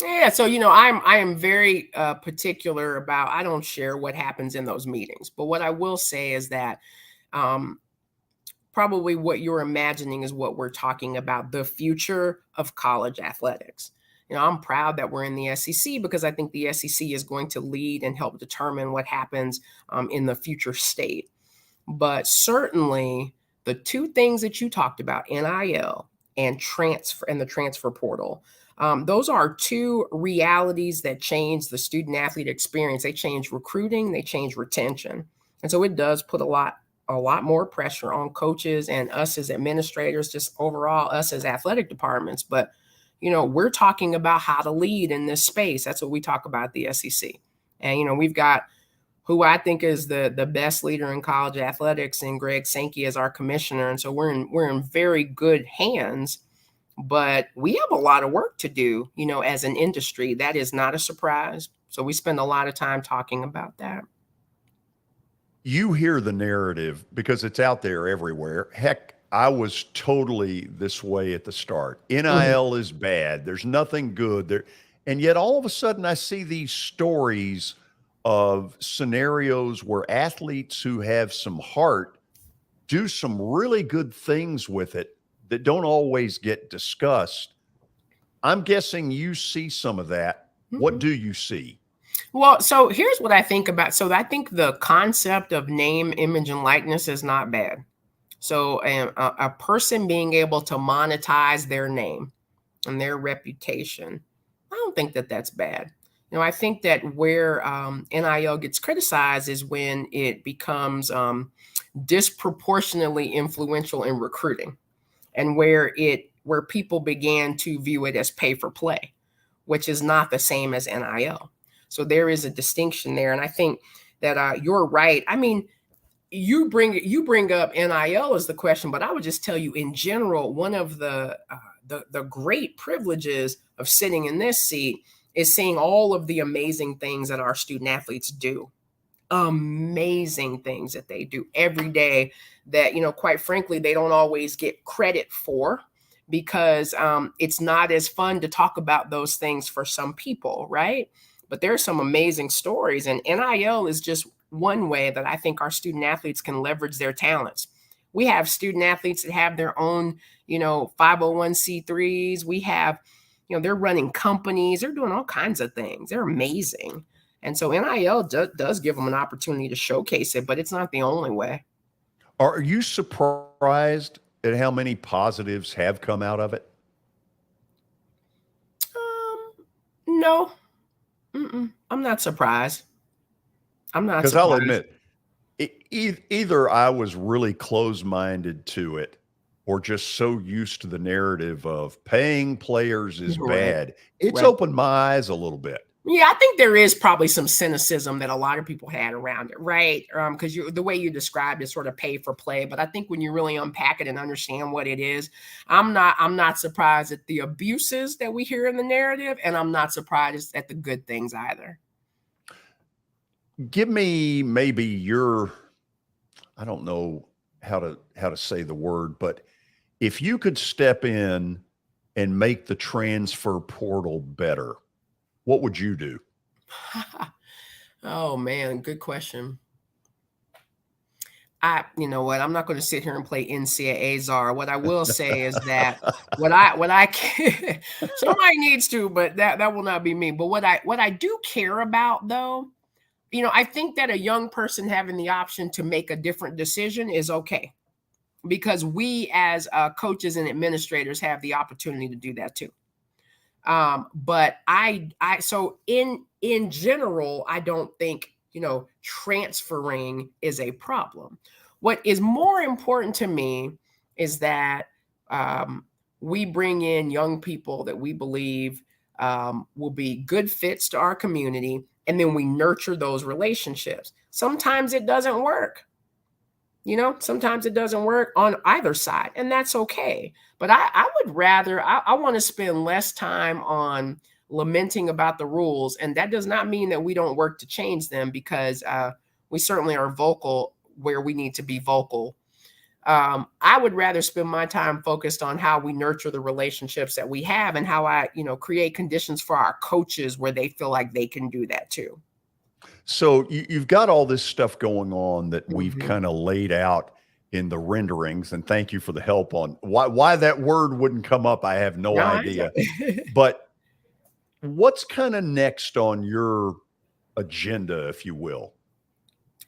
Yeah, so I am very particular about, I don't share what happens in those meetings, but what I will say is that probably what you're imagining is what we're talking about, the future of college athletics. I'm proud that we're in the SEC because I think the SEC is going to lead and help determine what happens in the future state. But certainly the two things that you talked about, NIL and the transfer portal, those are two realities that change the student athlete experience. They change recruiting, they change retention. And so it does put a lot more pressure on coaches and us as administrators, just overall us as athletic departments. But, we're talking about how to lead in this space. That's what we talk about at the SEC. And, we've got who I think is the best leader in college athletics, and Greg Sankey as our commissioner. And so we're in very good hands. but we have a lot of work to do, as an industry. That is not a surprise. So we spend a lot of time talking about that. You hear the narrative because it's out there everywhere. Heck, I was totally this way at the start. NIL is bad. There's nothing good there. And yet all of a sudden I see these stories of scenarios where athletes who have some heart do some really good things with it that don't always get discussed. I'm guessing you see some of that. What do you see? Well, so here's what I think about. So I think the concept of name, image, and likeness is not bad. So a person being able to monetize their name and their reputation, I don't think that that's bad. I think that where NIL gets criticized is when it becomes disproportionately influential in recruiting, and where people began to view it as pay for play, which is not the same as NIL. So there is a distinction there. And I think that you're right. I mean, you bring up NIL as the question, but I would just tell you in general, one of the great privileges of sitting in this seat is seeing all of the amazing things that our student athletes do. Amazing things that they do every day that, quite frankly, they don't always get credit for, because it's not as fun to talk about those things for some people, right? But there are some amazing stories, and NIL is just one way that I think our student athletes can leverage their talents. We have student athletes that have their own, 501c3s. We have, they're running companies. They're doing all kinds of things. They're amazing. And so NIL does give them an opportunity to showcase it, but it's not the only way. Are you surprised at how many positives have come out of it? No. I'm not surprised. I'm not, because I'll admit, either I was really closed-minded to it, or just so used to the narrative of paying players is bad. It's opened my eyes a little bit. Yeah, I think there is probably some cynicism that a lot of people had around it, right? Because the way you described it, sort of pay for play. But I think when you really unpack it and understand what it is, I'm not surprised at the abuses that we hear in the narrative, and I'm not surprised at the good things either. Give me maybe your, I don't know how to say the word, but if you could step in and make the transfer portal better, what would you do? Oh man, good question. You know what? I'm not going to sit here and play NCAA czar. What I will say is that what I can, somebody needs to, but that will not be me. But what I do care about, though, I think that a young person having the option to make a different decision is okay, because we as coaches and administrators have the opportunity to do that too. But so in general, I don't think, transferring is a problem. What is more important to me is that we bring in young people that we believe will be good fits to our community, and then we nurture those relationships. Sometimes it doesn't work. Sometimes it doesn't work on either side, and that's okay. But I would rather, I want to spend less time on lamenting about the rules. And that does not mean that we don't work to change them, because we certainly are vocal where we need to be vocal. I would rather spend my time focused on how we nurture the relationships that we have, and how I, create conditions for our coaches where they feel like they can do that too. So you've got all this stuff going on that we've kind of laid out in the renderings, and thank you for the help on why that word wouldn't come up. I have no idea. But what's kind of next on your agenda, if you will?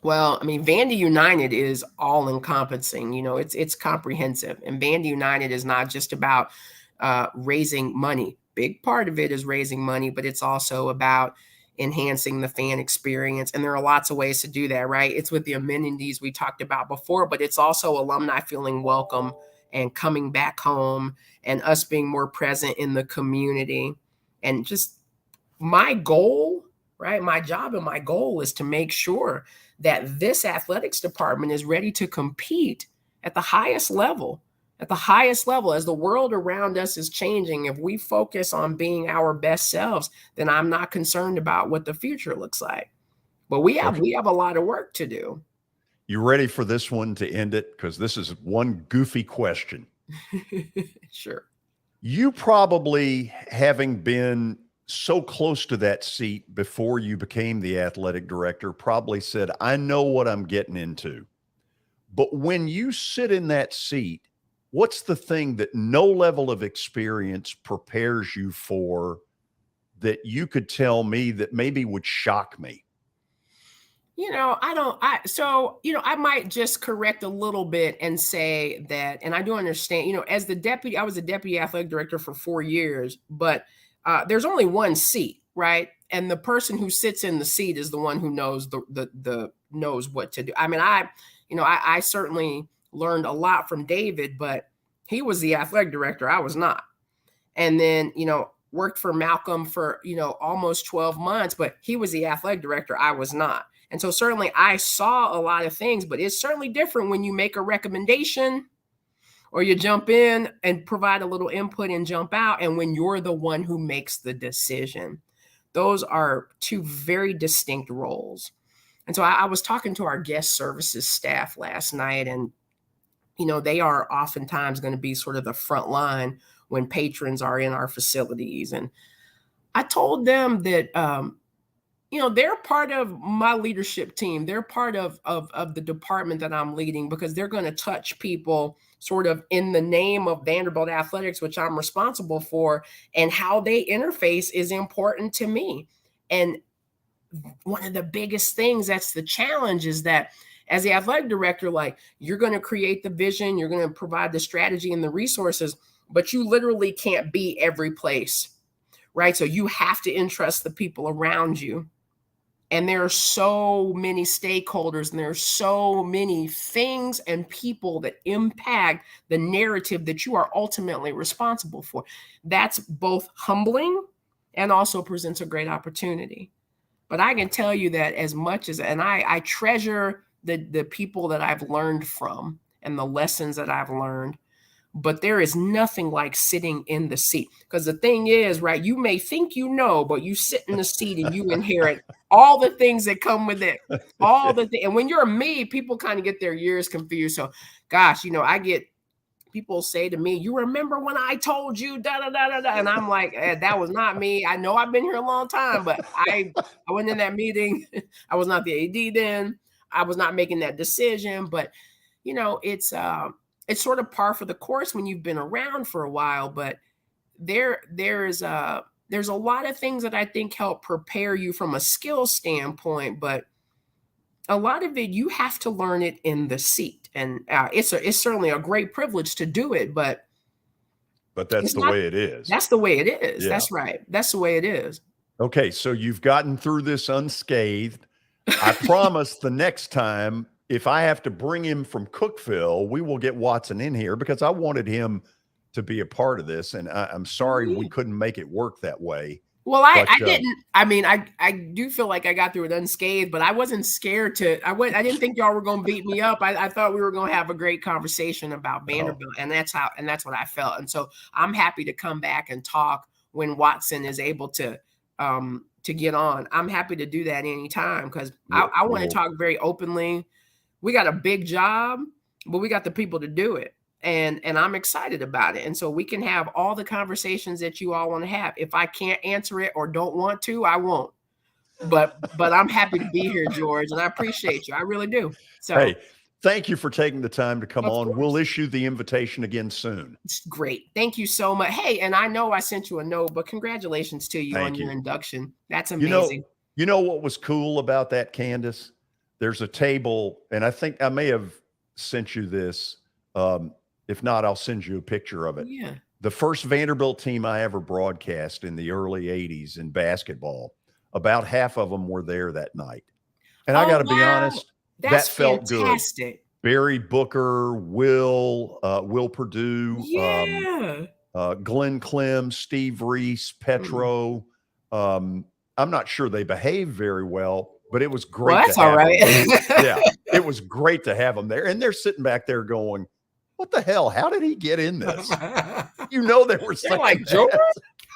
Well, I mean, Vandy United is all encompassing. It's comprehensive, and Vandy United is not just about raising money. Big part of it is raising money, but it's also about enhancing the fan experience. And there are lots of ways to do that, right? It's with the amenities we talked about before, but it's also alumni feeling welcome and coming back home, and us being more present in the community. And just my goal, right? My job and my goal is to make sure that this athletics department is ready to compete at the highest level. at the highest level, as the world around us is changing, if we focus on being our best selves, then I'm not concerned about what the future looks like. But we have a lot of work to do. You ready for this one to end it? Because this is one goofy question. Sure. You probably, having been so close to that seat before you became the athletic director, probably said, I know what I'm getting into. But when you sit in that seat, what's the thing that no level of experience prepares you for that you could tell me that maybe would shock me? I might just correct a little bit and say that, and I do understand, as the deputy, I was a deputy athletic director for 4 years, but there's only one seat, right? And the person who sits in the seat is the one who knows knows what to do. I mean, I certainly learned a lot from David, but he was the athletic director. I was not. And then, worked for Malcolm for, almost 12 months, but he was the athletic director. I was not. And so certainly I saw a lot of things, but it's certainly different when you make a recommendation or you jump in and provide a little input and jump out, and when you're the one who makes the decision. Those are two very distinct roles. And so I was talking to our guest services staff last night, and, they are oftentimes going to be sort of the front line when patrons are in our facilities. And I told them that, they're part of my leadership team. They're part of the department that I'm leading, because they're going to touch people sort of in the name of Vanderbilt athletics, which I'm responsible for, and how they interface is important to me. And one of the biggest things that's the challenge is that as the athletic director, you're going to create the vision, you're going to provide the strategy and the resources, but you literally can't be every place, right? So you have to entrust the people around you. And there are so many stakeholders, and there are so many things and people that impact the narrative that you are ultimately responsible for. That's both humbling and also presents a great opportunity. But I can tell you that as much as, and I treasure the people that I've learned from and the lessons that I've learned, but there is nothing like sitting in the seat. Because the thing is, right, you may think but you sit in the seat and you inherit all the things that come with it. And when you're me, people kind of get their ears confused. So, gosh, I get people say to me, you remember when I told you da da da da da? And I'm like, that was not me. I know I've been here a long time, but I went in that meeting. I was not the AD then. I was not making that decision. But it's sort of par for the course when you've been around for a while. But there's a lot of things that I think help prepare you from a skill standpoint, but a lot of it, you have to learn it in the seat. And it's certainly a great privilege to do it, but that's the way it is. That's the way it is. Yeah. That's right. That's the way it is. Okay. So you've gotten through this unscathed. I promise the next time, if I have to bring him from Cookeville, we will get Watson in here, because I wanted him to be a part of this. And I'm sorry we couldn't make it work that way. Well, I didn't. I mean, I do feel like I got through it unscathed, but I wasn't scared I didn't think y'all were going to beat me up. I thought we were going to have a great conversation about Vanderbilt, and that's what I felt. And so I'm happy to come back and talk when Watson is able to get on. I'm happy to do that anytime, because I want to talk very openly. We got a big job, but we got the people to do it. And I'm excited about it. And so we can have all the conversations that you all want to have. If I can't answer it or don't want to, I won't. But I'm happy to be here, George, and I appreciate you. I really do. So hey, thank you for taking the time to come on. Course. We'll issue the invitation again soon. It's great. Thank you so much. Hey, and I know I sent you a note, but congratulations to you on your induction. That's amazing. You know what was cool about that, Candice? There's a table, and I think I may have sent you this. If not, I'll send you a picture of it. Yeah. The first Vanderbilt team I ever broadcast in the early 80s in basketball, about half of them were there that night. And I got to be honest, that felt fantastic. Good. Barry Booker, Will Perdue, Glenn Clem, Steve Reese, Petro. I'm not sure they behaved very well, but it was great. Well, that's all right. Yeah, it was great to have them there. And they're sitting back there going, what the hell? How did he get in this? You know, there were like George,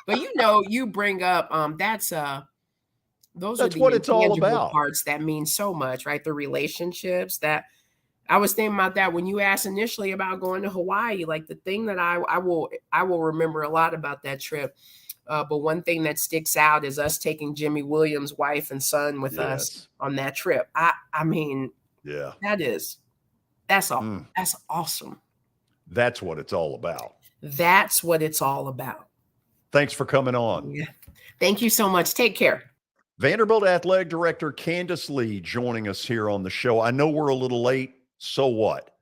but you bring up that's what it's all about. Parts that mean so much, right? The relationships that I was thinking about that when you asked initially about going to Hawaii. Like the thing that I will remember a lot about that trip. But one thing that sticks out is us taking Jimmy Williams' wife and son with us on that trip. I mean, yeah, that's all. That's awesome. That's what it's all about. That's what it's all about. Thanks for coming on. Yeah. Thank you so much. Take care. Vanderbilt Athletic Director Candice Lee joining us here on the show. I know we're a little late. So what?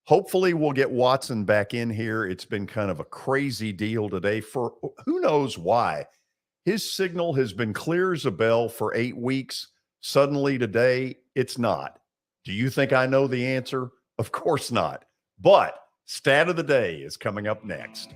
Hopefully we'll get Watson back in here. It's been kind of a crazy deal today for who knows why. His signal has been clear as a bell for 8 weeks. Suddenly today, it's not. Do you think I know the answer? Of course not. But Stat of the Day is coming up next.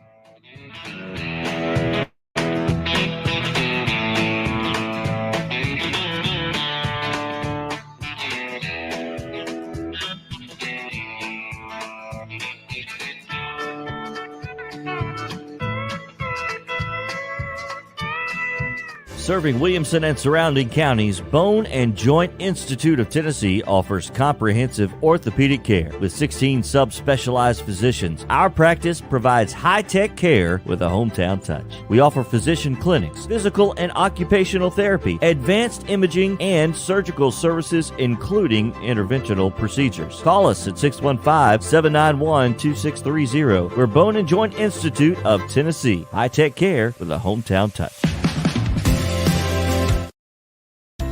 Serving Williamson and surrounding counties, Bone and Joint Institute of Tennessee offers comprehensive orthopedic care with 16 subspecialized physicians. Our practice provides high-tech care with a hometown touch. We offer physician clinics, physical and occupational therapy, advanced imaging, and surgical services, including interventional procedures. Call us at 615-791-2630. We're Bone and Joint Institute of Tennessee. High-tech care with a hometown touch.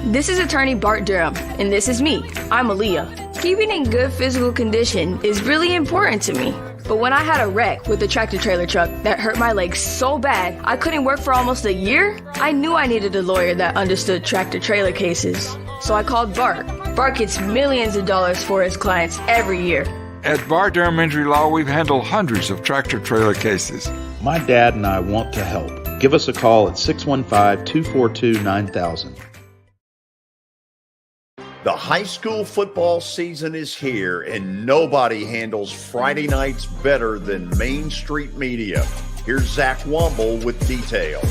This is attorney Bart Durham, and this is me. I'm Aaliyah. Keeping in good physical condition is really important to me. But when I had a wreck with a tractor-trailer truck that hurt my legs so bad I couldn't work for almost a year, I knew I needed a lawyer that understood tractor-trailer cases. So I called Bart. Bart gets millions of dollars for his clients every year. At Bart Durham Injury Law, we've handled hundreds of tractor-trailer cases. My dad and I want to help. Give us a call at 615-242-9000. The high school football season is here, and nobody handles Friday nights better than Main Street Media. Here's Zach Womble with details.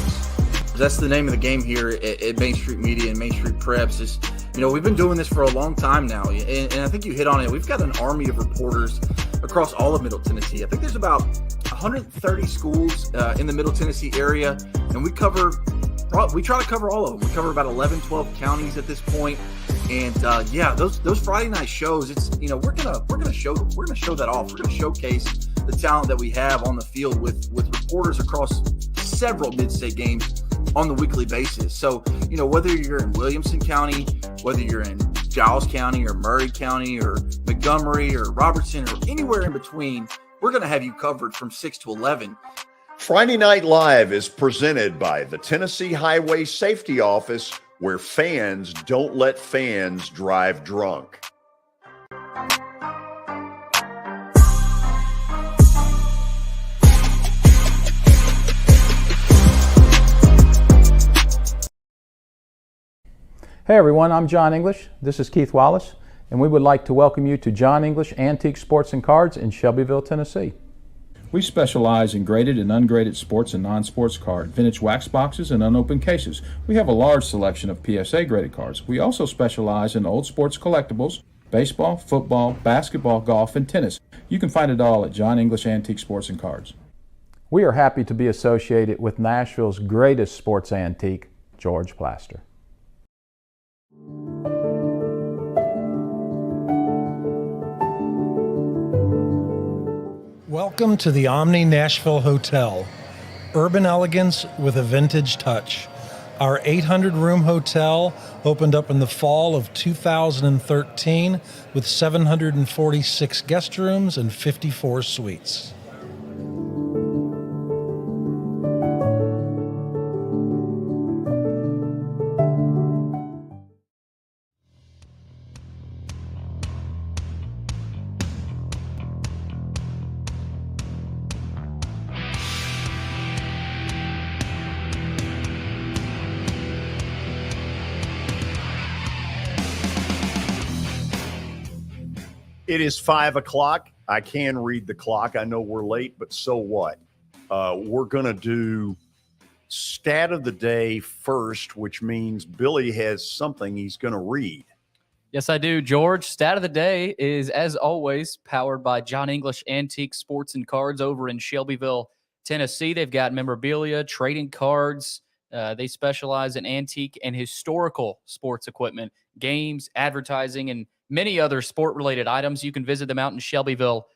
That's the name of the game here at Main Street Media and Main Street Preps. Is, we've been doing this for a long time now, and I think you hit on it. We've got an army of reporters across all of Middle Tennessee. I think there's about 130 schools in the Middle Tennessee area, and we try to cover all of them. We cover about 11, 12 counties at this point. And those Friday night shows, it's we're gonna show that off. We're gonna showcase the talent that we have on the field with reporters across several mid-state games on the weekly basis. So whether you're in Williamson County, whether you're in Giles County or Murray County or Montgomery or Robertson or anywhere in between, we're gonna have you covered from 6 to 11. Friday Night Live is presented by the Tennessee Highway Safety Office, where fans don't let fans drive drunk. Hey everyone, I'm John English. This is Keith Wallace, and we would like to welcome you to John English Antique Sports and Cards in Shelbyville, Tennessee. We specialize in graded and ungraded sports and non-sports cards, vintage wax boxes, and unopened cases. We have a large selection of PSA graded cards. We also specialize in old sports collectibles, baseball, football, basketball, golf, and tennis. You can find it all at John English Antique Sports and Cards. We are happy to be associated with Nashville's greatest sports antique, George Plaster. Welcome to the Omni Nashville Hotel. Urban elegance with a vintage touch. Our 800-room hotel opened up in the fall of 2013 with 746 guest rooms and 54 suites. It is 5 o'clock. I can read the clock. I know we're late, but so what? We're going to do stat of the day first, which means Billy has something he's going to read. Yes, I do, George. Stat of the day is, as always, powered by John English Antique Sports and Cards over in Shelbyville, Tennessee. They've got memorabilia, trading cards. They specialize in antique and historical sports equipment, games, advertising, and many other sport-related items. You can visit them out in Shelbyville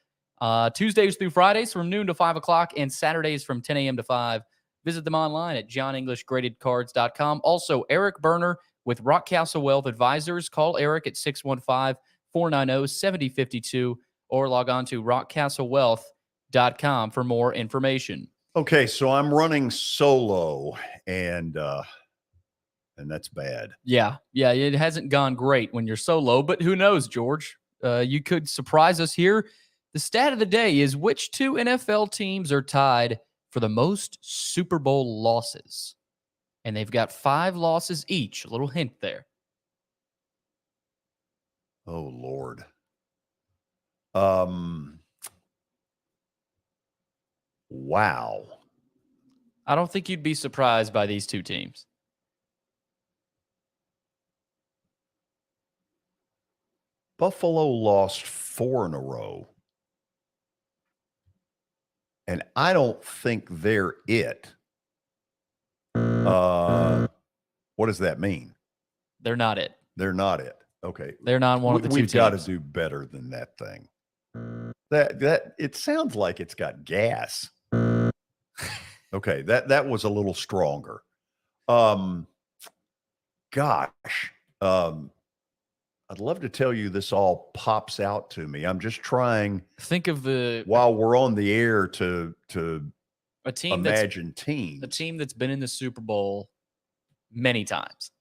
Tuesdays through Fridays from noon to 5 o'clock and Saturdays from 10 a.m. to 5. Visit them online at johnenglishgradedcards.com. Also, Eric Berner with Rockcastle Wealth Advisors. Call Eric at 615-490-7052 or log on to rockcastlewealth.com for more information. Okay, so I'm running solo, and that's bad. Yeah, it hasn't gone great when you're solo, but who knows, George? You could surprise us here. The stat of the day is which two NFL teams are tied for the most Super Bowl losses? And they've got 5 losses each. A little hint there. Oh, Lord. Wow. I don't think you'd be surprised by these two teams. Buffalo lost 4 in a row. And I don't think they're it. What does that mean? They're not it. They're not it. Okay. They're not one of the two teams. We've got to do better than that thing. That it sounds like it's got gas. Okay, that was a little stronger. Gosh. I'd love to tell you this all pops out to me. I'm just trying. Think of while we're on the air to a team imagine teams. A team that's been in the Super Bowl many times.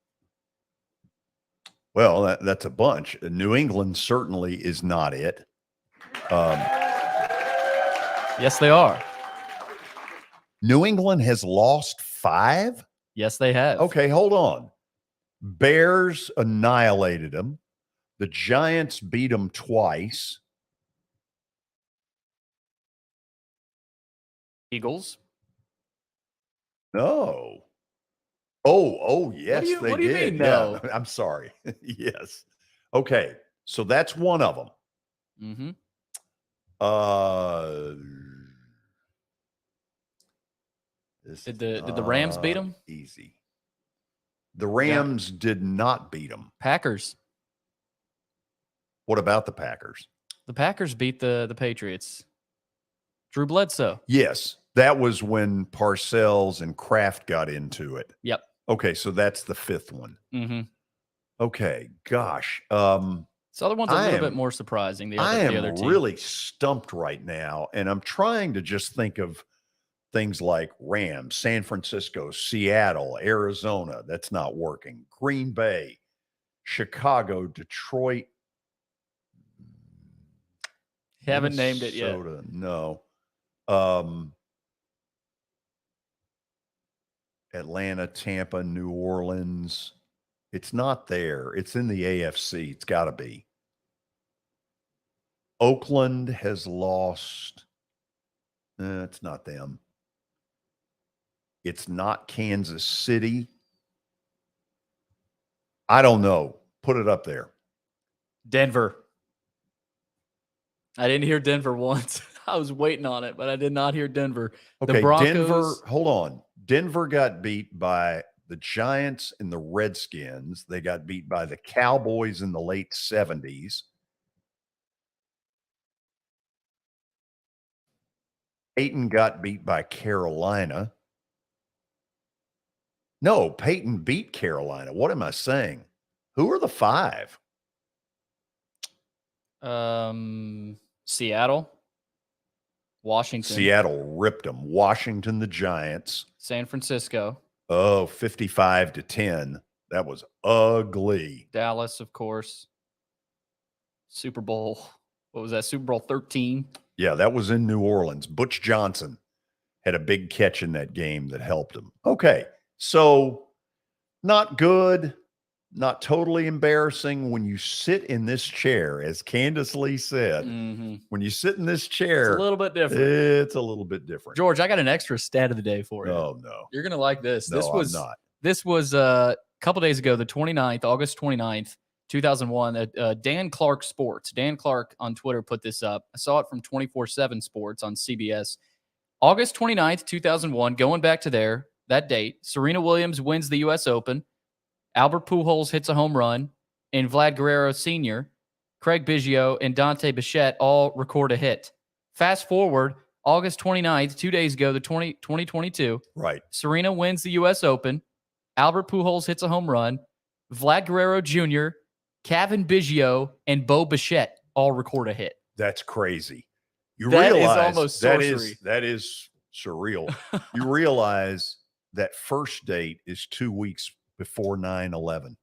Well, that's a bunch. New England certainly is not it. Yes, they are. New England has lost 5? Yes, they have. Okay, hold on. Bears annihilated them. The Giants beat them twice. Eagles? No. Oh, yes, they did. What do you mean, no? Yeah, I'm sorry. Yes. Okay, so that's one of them. Mm-hmm. Did the Rams beat them? Easy. The Rams did not beat them. Packers. What about the Packers? The Packers beat the Patriots. Drew Bledsoe. Yes, that was when Parcells and Kraft got into it. Yep. Okay, so that's the 5th one. Mm-hmm. Okay, gosh. This other one's a little bit more surprising. I am the other team. really stumped right now, and I'm trying to just think of things like Rams, San Francisco, Seattle, Arizona. That's not working. Green Bay, Chicago, Detroit. Haven't named it yet. No. Atlanta, Tampa, New Orleans. It's not there. It's in the AFC. It's got to be. Oakland has lost. It's not them. It's not Kansas City. I don't know. Put it up there. Denver. I didn't hear Denver once. I was waiting on it, but I did not hear Denver. Okay, the Broncos, Denver, hold on. Denver got beat by the Giants and the Redskins. They got beat by the Cowboys in the late 70s. Peyton got beat by Carolina. No, Peyton beat Carolina. What am I saying? Who are the 5? Seattle. Washington. Seattle ripped them. Washington, the Giants. San Francisco. Oh, 55-10. That was ugly. Dallas, of course. Super Bowl. What was that? Super Bowl 13. Yeah, that was in New Orleans. Butch Johnson had a big catch in that game that helped him. Okay, so not good. not totally embarrassing when you sit in this chair, as Candice Lee said. When you sit in this chair, It's a little bit different. It's a little bit different. George, I got an extra stat of the day for you. Oh, no. You're going to like this. No, I'm not. This was a couple days ago, the 29th, August 29th, 2001, Dan Clark Sports. Dan Clark on Twitter put this up. I saw it from 24/7 Sports on CBS. August 29th, 2001, going back to that date, Serena Williams wins the U.S. Open. Albert Pujols hits a home run, and Vlad Guerrero Sr., Craig Biggio, and Dante Bichette all record a hit. Fast forward, August 29th, 2 days ago, 2022. Right. Serena wins the U.S. Open. Albert Pujols hits a home run. Vlad Guerrero Jr., Kevin Biggio, and Bo Bichette all record a hit. That's crazy. That is almost sorcery. That is surreal. You realize that first date is 2 weeks before 9/11.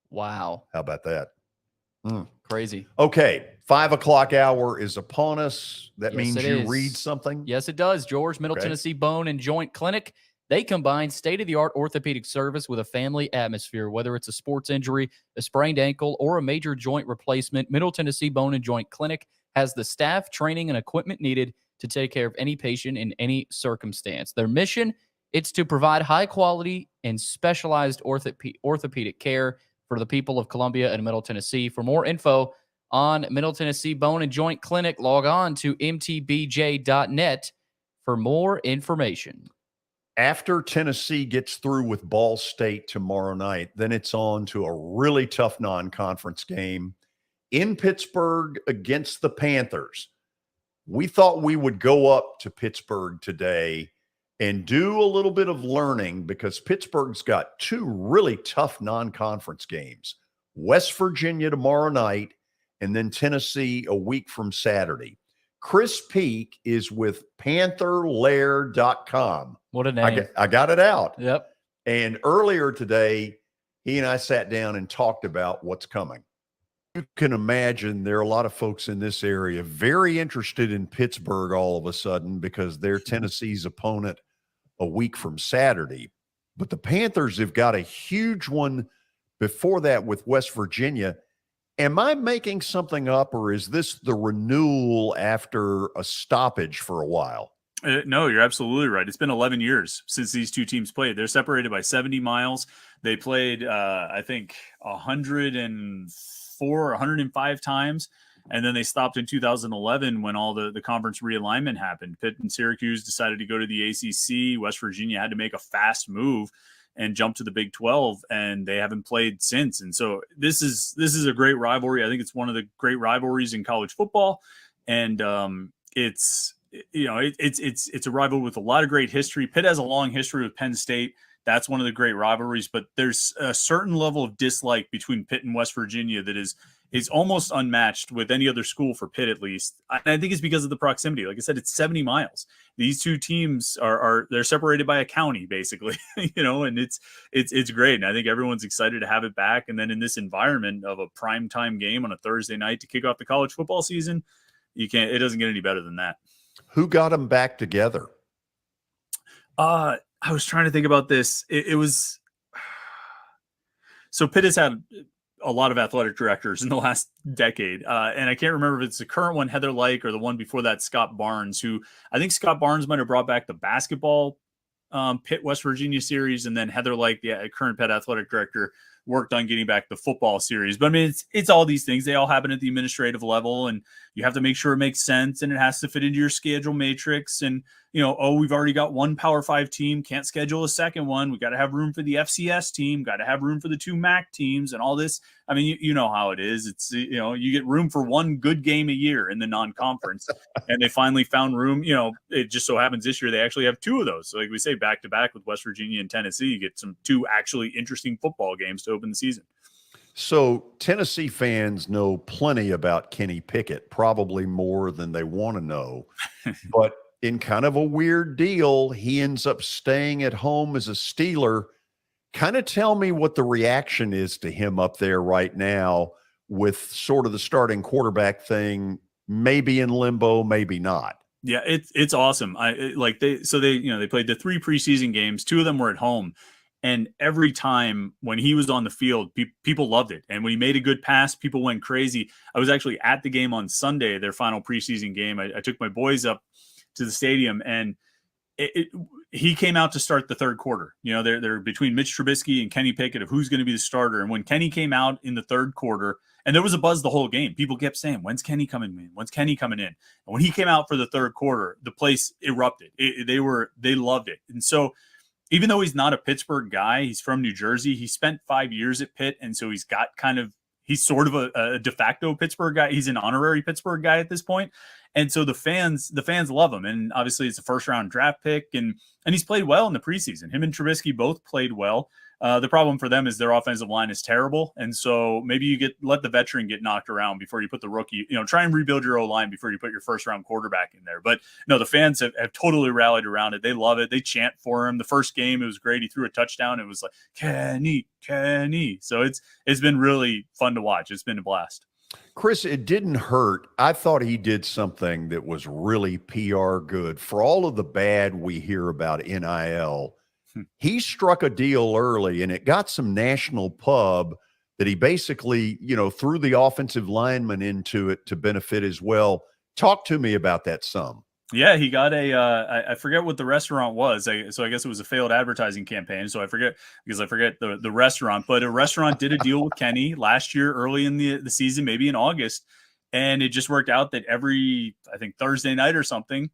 Wow. How about that? Crazy. Okay. 5 o'clock hour is upon us. That means it you is. read something? Yes, it does, George. Middle Okay. Tennessee Bone and Joint Clinic. They combine state-of-the-art orthopedic service with a family atmosphere. Whether it's a sports injury, a sprained ankle, or a major joint replacement, Middle Tennessee Bone and Joint Clinic has the staff, training, and equipment needed to take care of any patient in any circumstance. Their mission, it's to provide high-quality and specialized orthopedic care for the people of Columbia and Middle Tennessee. For more info on Middle Tennessee Bone and Joint Clinic, log on to mtbj.net for more information. After Tennessee gets through with Ball State tomorrow night, then it's on to a really tough non-conference game in Pittsburgh against the Panthers. We thought we would go up to Pittsburgh today and do a little bit of learning because Pittsburgh's got two really tough non-conference games. West Virginia tomorrow night, and then Tennessee a week from Saturday. Chris Peak is with PantherLair.com. What a name. I got it out. Yep. And earlier today, he and I sat down and talked about what's coming. You can imagine there are a lot of folks in this area very interested in Pittsburgh all of a sudden because they're Tennessee's opponent a week from Saturday. But the Panthers have got a huge one before that with West Virginia. Am I making something up, or is this the renewal after a stoppage for a while? No, you're absolutely right. It's been 11 years since these two teams played. They're separated by 70 miles. They played, I think, 104, 105 times. And then they stopped in 2011 when all the conference realignment happened. Pitt and Syracuse decided to go to the ACC. West Virginia had to make a fast move and jump to the Big 12, and they haven't played since. And so this is a great rivalry. I think it's one of the great rivalries in college football. And it's a rivalry with a lot of great history. Pitt has a long history with Penn State. That's one of the great rivalries, but there's a certain level of dislike between Pitt and West Virginia that is almost unmatched with any other school, for Pitt at least. And I think it's because of the proximity. Like I said, it's 70 miles. These two teams they're separated by a county, basically, and it's great. And I think everyone's excited to have it back. And then in this environment of a primetime game on a Thursday night to kick off the college football season, it doesn't get any better than that. Who got them back together? I was trying to think about this. It was so Pitt has had a lot of athletic directors in the last decade. And I can't remember if it's the current one, Heather Lyke, or the one before that, Scott Barnes, who I think Scott Barnes might have brought back the basketball Pitt West Virginia series. And then Heather Lyke, the current Pitt athletic director, worked on getting back the football series. But I mean, it's all these things. They all happen at the administrative level, and you have to make sure it makes sense and it has to fit into your schedule matrix. And, we've already got one Power 5 team, can't schedule a second one. We got to have room for the FCS team, got to have room for the two MAC teams and all this. I mean, you know how it is. It's, you get room for one good game a year in the non-conference, and they finally found room. It just so happens this year they actually have two of those. So like we say, back to back with West Virginia and Tennessee, you get two actually interesting football games to open the season. So Tennessee fans know plenty about Kenny Pickett, probably more than they want to know. But in kind of a weird deal, he ends up staying at home as a Steeler. Kind of tell me what the reaction is to him up there right now with sort of the starting quarterback thing, maybe in limbo, maybe not. Yeah, it's awesome. They played the 3 preseason games. 2 of them were at home. And every time when he was on the field, people loved it. And when he made a good pass, people went crazy. I was actually at the game on Sunday, their final preseason game. I took my boys up to the stadium, and he came out to start the third quarter. You know, they're between Mitch Trubisky and Kenny Pickett of who's going to be the starter. And when Kenny came out in the third quarter, and there was a buzz the whole game, people kept saying, when's Kenny coming in? When's Kenny coming in? And when he came out for the third quarter, the place erupted. They loved it. And so even though he's not a Pittsburgh guy, he's from New Jersey. He spent 5 years at Pitt. And so he's sort of a de facto Pittsburgh guy. He's an honorary Pittsburgh guy at this point. And so the fans love him. And obviously it's a first round draft pick, and he's played well in the preseason. Him and Trubisky both played well. The problem for them is their offensive line is terrible. And so maybe you let the veteran get knocked around before you put the rookie, try and rebuild your O-line before you put your first round quarterback in there. But no, the fans have totally rallied around it. They love it. They chant for him. The first game, it was great. He threw a touchdown. It was like, Kenny. So it's been really fun to watch. It's been a blast. Chris, it didn't hurt. I thought he did something that was really PR good. For all of the bad we hear about NIL, he struck a deal early, and it got some national pub that he basically, threw the offensive lineman into it to benefit as well. Talk to me about that sum. Yeah, he got I forget what the restaurant was. So I guess it was a failed advertising campaign. So I forget the restaurant, but a restaurant did a deal with Kenny last year, early in the season, maybe in August. And it just worked out that every, I think, Thursday night or something,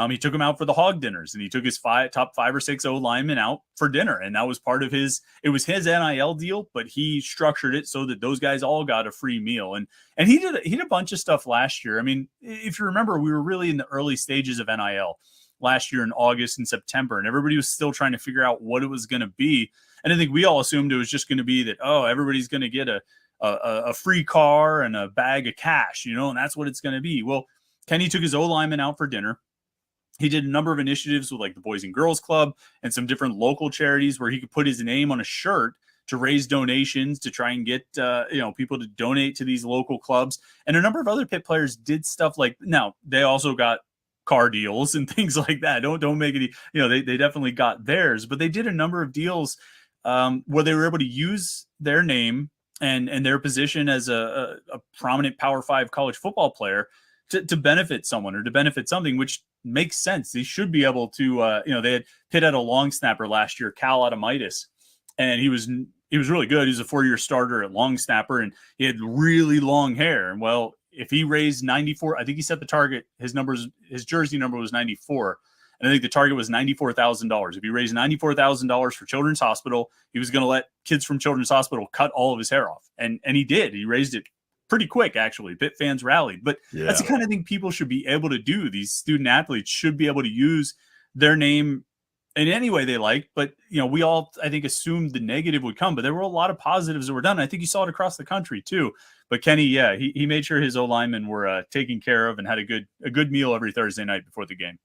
he took him out for the hog dinners, and he took his top 5 or 6 O linemen out for dinner. And that was part of it was his NIL deal, but he structured it so that those guys all got a free meal. And he did a bunch of stuff last year. I mean, if you remember, we were really in the early stages of NIL last year in August and September, and everybody was still trying to figure out what it was going to be. And I think we all assumed it was just going to be that, everybody's going to get a free car and a bag of cash, and that's what it's going to be. Well, Kenny took his O lineman out for dinner. He did a number of initiatives with like the Boys and Girls Club and some different local charities where he could put his name on a shirt to raise donations to try and get people to donate to these local clubs. And a number of other Pitt players did stuff like, now they also got car deals and things like that. Don't make any, they definitely got theirs, but they did a number of deals where they were able to use their name and their position as a prominent Power 5 college football player to benefit someone or to benefit something, which makes sense. They should be able to, Pitt had a long snapper last year, Cal Adamitis, and he was really good. He was a 4-year starter at long snapper, and he had really long hair. And well, if he raised 94, I think he set the target. His jersey number was 94. And I think the target was $94,000. If he raised $94,000 for Children's Hospital, he was going to let kids from Children's Hospital cut all of his hair off. And he did. He raised it pretty quick, actually. Pitt fans rallied. But that's the kind of thing people should be able to do. These student athletes should be able to use their name in any way they like. But, we all, I think, assumed the negative would come. But there were a lot of positives that were done. I think you saw it across the country, too. But Kenny, he made sure his O-linemen were taken care of and had a good meal every Thursday night before the game.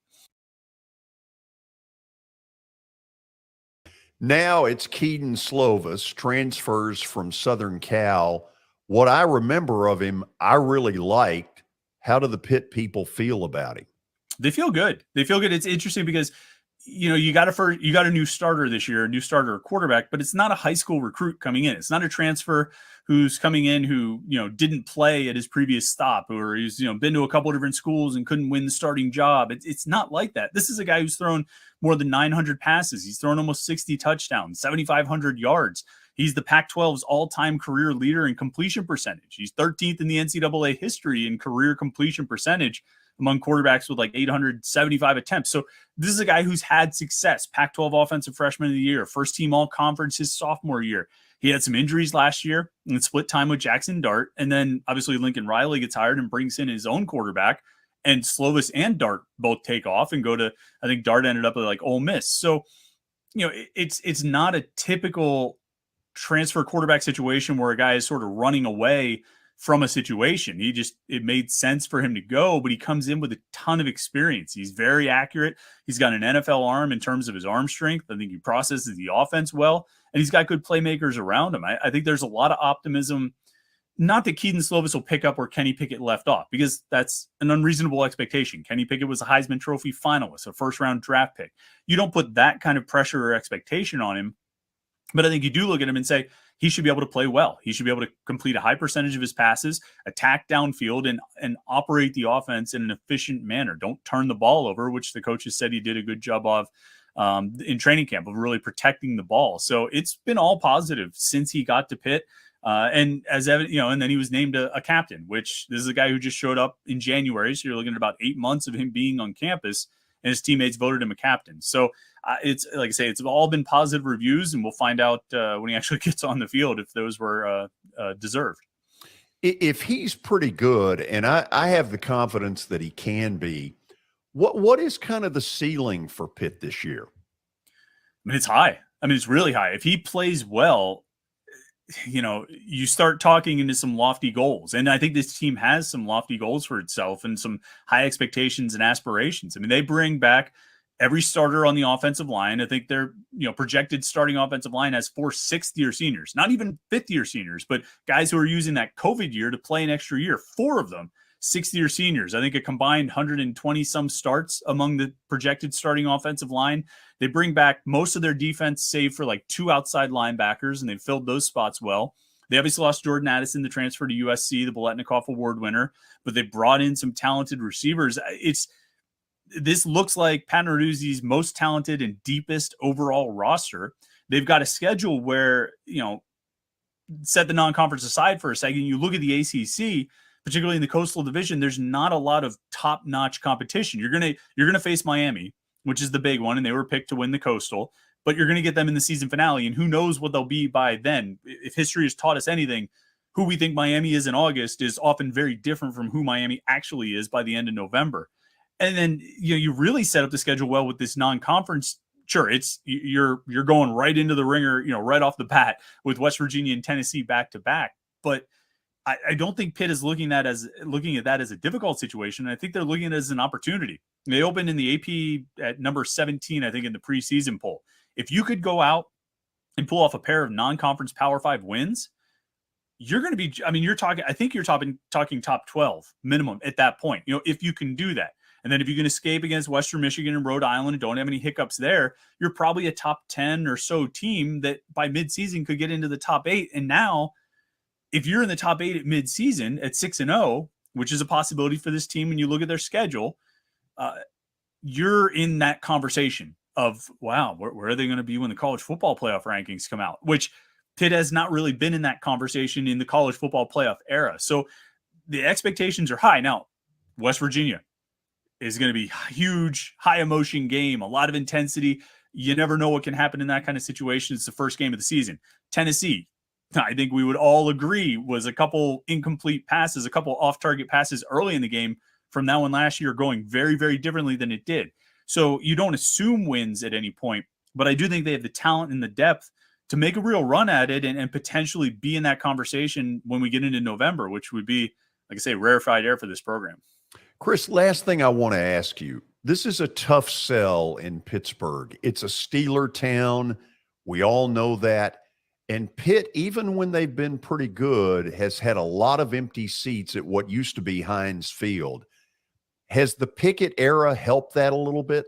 Now it's Keaton Slovis, transfers from Southern Cal. What I remember of him, I really liked. How do the Pitt people feel about him? They feel good. It's interesting because, you got a new starter this year, a new starter quarterback, but it's not a high school recruit coming in. It's not a transfer who's coming in who, didn't play at his previous stop, or he's, been to a couple of different schools and couldn't win the starting job. It's not like that. This is a guy who's thrown more than 900 passes. He's thrown almost 60 touchdowns, 7,500 yards. He's the Pac-12's all-time career leader in completion percentage. He's 13th in the NCAA history in career completion percentage among quarterbacks with like 875 attempts. So this is a guy who's had success. Pac-12 Offensive Freshman of the Year, first team all-conference his sophomore year. He had some injuries last year and split time with Jackson Dart. And then obviously Lincoln Riley gets hired and brings in his own quarterback. And Slovis and Dart both take off and go to, I think Dart ended up at like Ole Miss. So, it's not a typical transfer quarterback situation where a guy is sort of running away from a situation. It made sense for him to go, but he comes in with a ton of experience. He's very accurate. He's got an NFL arm in terms of his arm strength. I think he processes the offense well, and he's got good playmakers around him. I think there's a lot of optimism. Not that Keaton Slovis will pick up where Kenny Pickett left off, because that's an unreasonable expectation. Kenny Pickett was a Heisman Trophy finalist, a first-round draft pick. You don't put that kind of pressure or expectation on him But I think you do look at him and say he should be able to play well. He should be able to complete a high percentage of his passes, attack downfield, and operate the offense in an efficient manner. Don't turn the ball over, which the coaches said he did a good job of in training camp, of really protecting the ball. So it's been all positive since he got to Pitt. And as evident, and then he was named a captain, which this is a guy who just showed up in January. So you're looking at about 8 months of him being on campus, and his teammates voted him a captain. So it's like I say, it's all been positive reviews, and we'll find out when he actually gets on the field if those were deserved. If he's pretty good, and I have the confidence that he can be, what is kind of the ceiling for Pitt this year? I mean, it's high. I mean, it's really high. If he plays well, you start talking into some lofty goals. And I think this team has some lofty goals for itself and some high expectations and aspirations. I mean, they bring back every starter on the offensive line. I think their projected starting offensive line has 4 sixth-year seniors, not even fifth-year seniors, but guys who are using that COVID year to play an extra year. 4 of them, sixth-year seniors. I think a combined 120-some starts among the projected starting offensive line. They bring back most of their defense, save for like 2 outside linebackers, and they've filled those spots well. They obviously lost Jordan Addison, the transfer to USC, the Biletnikoff Award winner, but they brought in some talented receivers. This looks like Pat Narduzzi's most talented and deepest overall roster. They've got a schedule where, set the non-conference aside for a second, you look at the ACC, particularly in the Coastal Division, there's not a lot of top-notch competition. You're gonna face Miami, which is the big one, and they were picked to win the Coastal, but you're going to get them in the season finale, and who knows what they'll be by then. If history has taught us anything, who we think Miami is in August is often very different from who Miami actually is by the end of November. And then you really set up the schedule well with this non-conference. Sure, you're going right into the ringer, right off the bat with West Virginia and Tennessee back to back. But I don't think Pitt is looking at that as a difficult situation. I think they're looking at it as an opportunity. They opened in the AP at number 17, I think, in the preseason poll. If you could go out and pull off a pair of non-conference Power 5 wins, you're going to be, you're talking top 12 minimum at that point, if you can do that. And then if you can escape against Western Michigan and Rhode Island and don't have any hiccups there, you're probably a top 10 or so team that by midseason could get into the top 8. And now, if you're in the top 8 at midseason at 6-0, which is a possibility for this team, and you look at their schedule, you're in that conversation of, wow, where are they going to be when the college football playoff rankings come out? Which Pitt has not really been in that conversation in the college football playoff era. So the expectations are high. Now, West Virginia is going to be a huge, high emotion game, a lot of intensity. You never know what can happen in that kind of situation. It's the first game of the season. Tennessee, I think we would all agree, was a couple incomplete passes, a couple off-target passes early in the game from that one last year going very, very differently than it did. So you don't assume wins at any point, but I do think they have the talent and the depth to make a real run at it and potentially be in that conversation when we get into November, which would be, like I say, rarefied air for this program. Chris, last thing I want to ask you. This is a tough sell in Pittsburgh. It's a Steeler town. We all know that. And Pitt, even when they've been pretty good, has had a lot of empty seats at what used to be Heinz Field. Has the Pickett era helped that a little bit?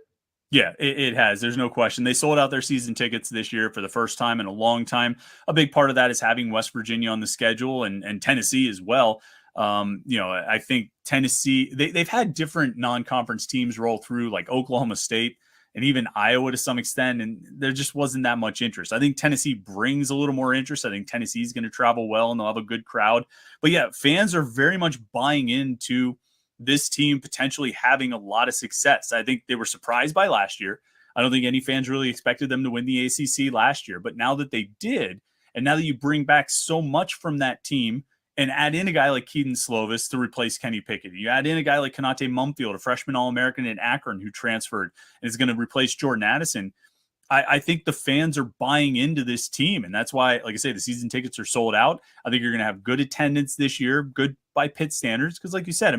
Yeah, it has. There's no question. They sold out their season tickets this year for the first time in a long time. A big part of that is having West Virginia on the schedule and Tennessee as well. I think Tennessee, they've had different non-conference teams roll through, like Oklahoma State and even Iowa to some extent, and there just wasn't that much interest. I think Tennessee brings a little more interest. I think Tennessee's going to travel well, and they'll have a good crowd. But yeah, fans are very much buying into this team potentially having a lot of success. I think they were surprised by last year. I don't think any fans really expected them to win the ACC last year, but now that they did, and now that you bring back so much from that team and add in a guy like Keaton Slovis to replace Kenny Pickett, you add in a guy like Konate Mumfield, a freshman All-American in Akron who transferred and is going to replace Jordan Addison. I think the fans are buying into this team, and that's why, like I say, the season tickets are sold out. I think you're going to have good attendance this year, good by Pitt standards, because like you said,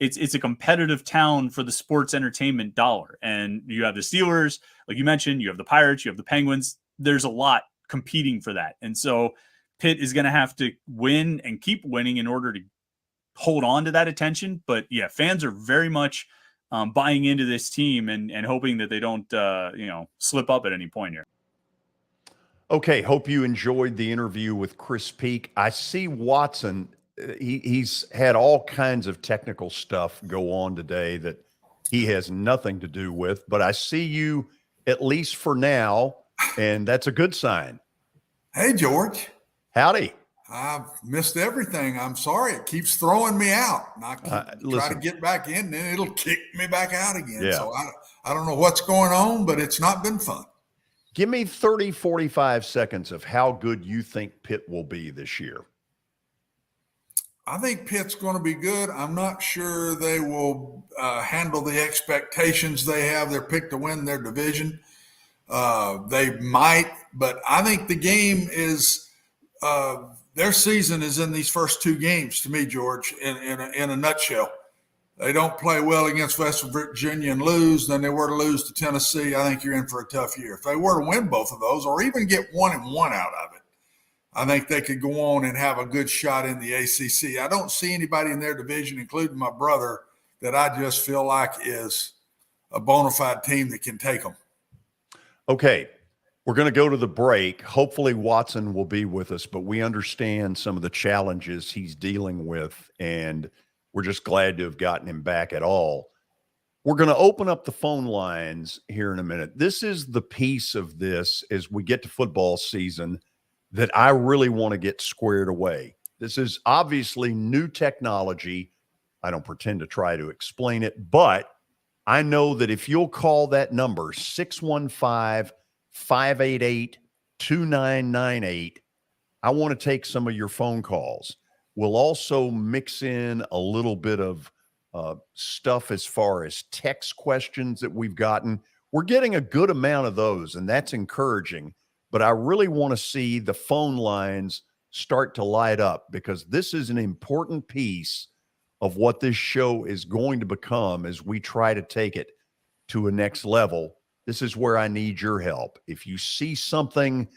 it's a competitive town for the sports entertainment dollar. And you have the Steelers, like you mentioned, you have the Pirates, you have the Penguins. There's a lot competing for that. And so Pitt is going to have to win and keep winning in order to hold on to that attention. But yeah, fans are very much buying into this team and hoping that they don't, slip up at any point here. Okay, hope you enjoyed the interview with Chris Peak. I see Watson, he's had all kinds of technical stuff go on today that he has nothing to do with, but I see you at least for now, and that's a good sign. Hey, George. Howdy. I've missed everything. I'm sorry. It keeps throwing me out. And I try to get back in, and then it'll kick me back out again. Yeah. So I don't know what's going on, but it's not been fun. Give me 30, 45 seconds of how good you think Pitt will be this year. I think Pitt's going to be good. I'm not sure they will handle the expectations they have. They're picked to win their division. They might, but I think the game is their season is in these first two games to me, George, in a nutshell. They don't play well against West Virginia and lose, then they were to lose to Tennessee. I think you're in for a tough year. If they were to win both of those or even get 1-1 out of it, I think they could go on and have a good shot in the ACC. I don't see anybody in their division, including my brother, that I just feel like is a bona fide team that can take them. Okay, we're going to go to the break. Hopefully Watson will be with us, but we understand some of the challenges he's dealing with, and we're just glad to have gotten him back at all. We're going to open up the phone lines here in a minute. This is the piece of this as we get to football season that I really want to get squared away. This is obviously new technology. I don't pretend to try to explain it, but I know that if you'll call that number, 615-588-2998, I want to take some of your phone calls. We'll also mix in a little bit of stuff as far as text questions that we've gotten. We're getting a good amount of those, and that's encouraging. But I really want to see the phone lines start to light up, because this is an important piece of what this show is going to become as we try to take it to a next level. This is where I need your help. If you see something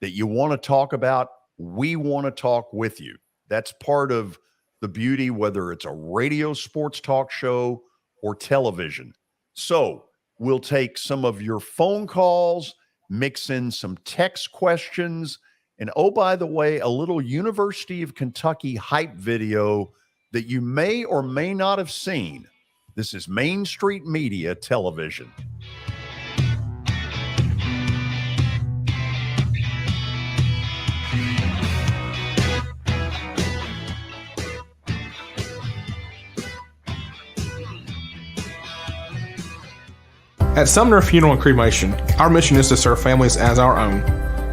that you want to talk about, we want to talk with you. That's part of the beauty, whether it's a radio sports talk show or television. So we'll take some of your phone calls, mix in some text questions, and oh, by the way, a little University of Kentucky hype video that you may or may not have seen. This is Main Street Media Television. At Sumner Funeral and Cremation, our mission is to serve families as our own,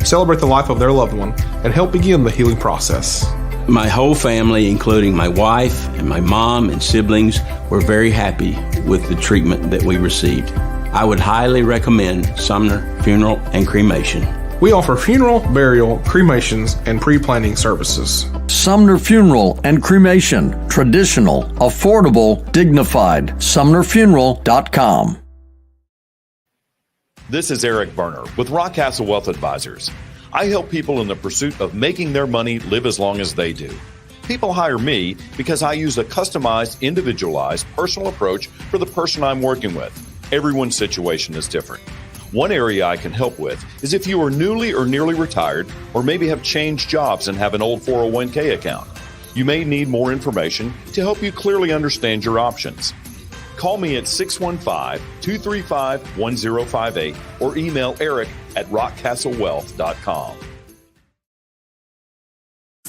celebrate the life of their loved one, and help begin the healing process. My whole family, including my wife and my mom and siblings, were very happy with the treatment that we received. I would highly recommend Sumner Funeral and Cremation. We offer funeral, burial, cremations, and pre-planning services. Sumner Funeral and Cremation. Traditional, affordable, dignified. SumnerFuneral.com. This is Eric Berner with Rockcastle Wealth Advisors. I help people in the pursuit of making their money live as long as they do. People hire me because I use a customized, individualized, personal approach for the person I'm working with. Everyone's situation is different. One area I can help with is if you are newly or nearly retired, or maybe have changed jobs and have an old 401k account. You may need more information to help you clearly understand your options. Call me at 615-235-1058 or email eric@rockcastlewealth.com.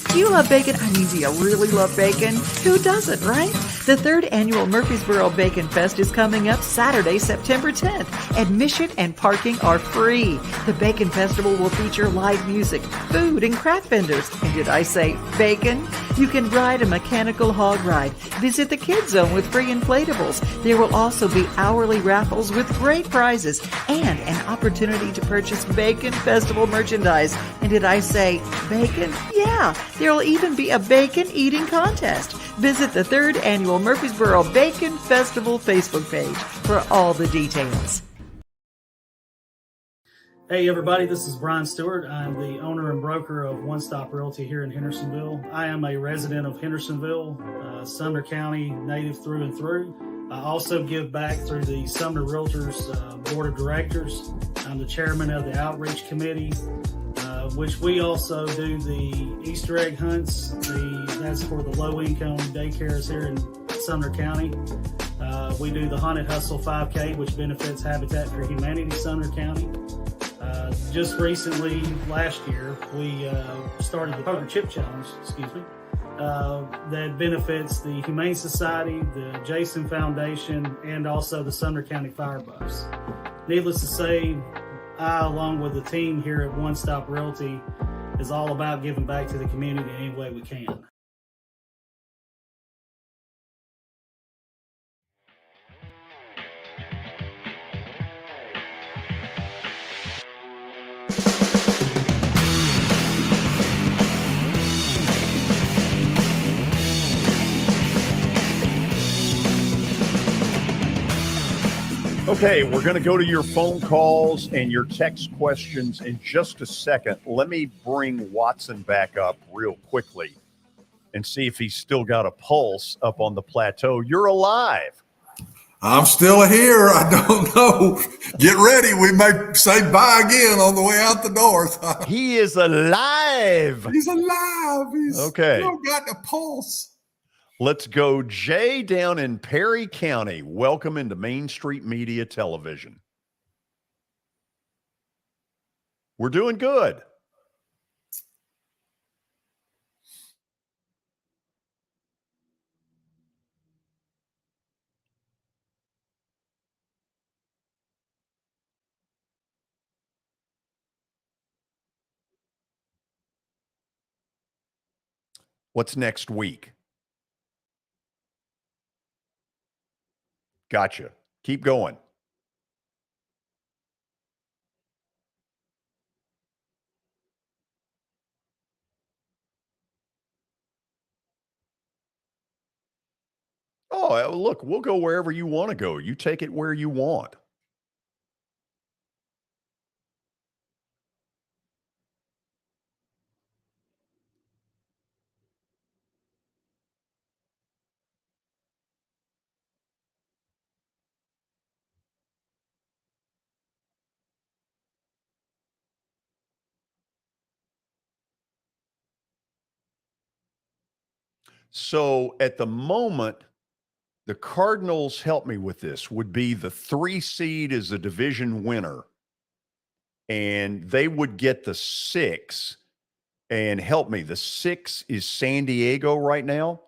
Do you love bacon? I mean, do you really love bacon? Who doesn't, right? The 3rd annual Murfreesboro Bacon Fest is coming up Saturday, September 10th. Admission and parking are free. The Bacon Festival will feature live music, food, and craft vendors. And did I say bacon? You can ride a mechanical hog ride. Visit the Kids Zone with free inflatables. There will also be hourly raffles with great prizes and an opportunity to purchase Bacon Festival merchandise. And did I say bacon? Yeah, there will even be a bacon eating contest. Visit the 3rd annual Murfreesboro Bacon Festival Facebook page for all the details. Hey everybody, this is Brian Stewart. I'm the owner and broker of One Stop Realty here in Hendersonville. I am a resident of Hendersonville, Sumner County native through and through. I also give back through the Sumner Realtors Board of Directors. I'm the chairman of the Outreach Committee. which we also do the Easter egg hunts. That's for the low-income daycares here in Sumner County. We do the Haunted Hustle 5K, which benefits Habitat for Humanity Sumner County. Just recently, last year, we started the Poker Chip Challenge, that benefits the Humane Society, the Jason Foundation, and also the Sumner County Fire Buffs. Needless to say, I, along with the team here at One Stop Realty, is all about giving back to the community in any way we can. Okay, we're going to go to your phone calls and your text questions in just a second. Let me bring Watson back up real quickly and see if he's still got a pulse up on the plateau. You're alive. I'm still here. I don't know. Get ready. We may say bye again on the way out the door. He is alive. He's alive. He's okay. Still got the pulse. Let's go, Jay, down in Perry County. Welcome into Main Street Media Television. We're doing good. What's next week? Gotcha. Keep going. Oh, look, we'll go wherever you want to go. You take it where you want. So at the moment, the Cardinals, help me with this, would be the 3 seed as a division winner, and they would get the 6. And help me, the 6 is San Diego right now?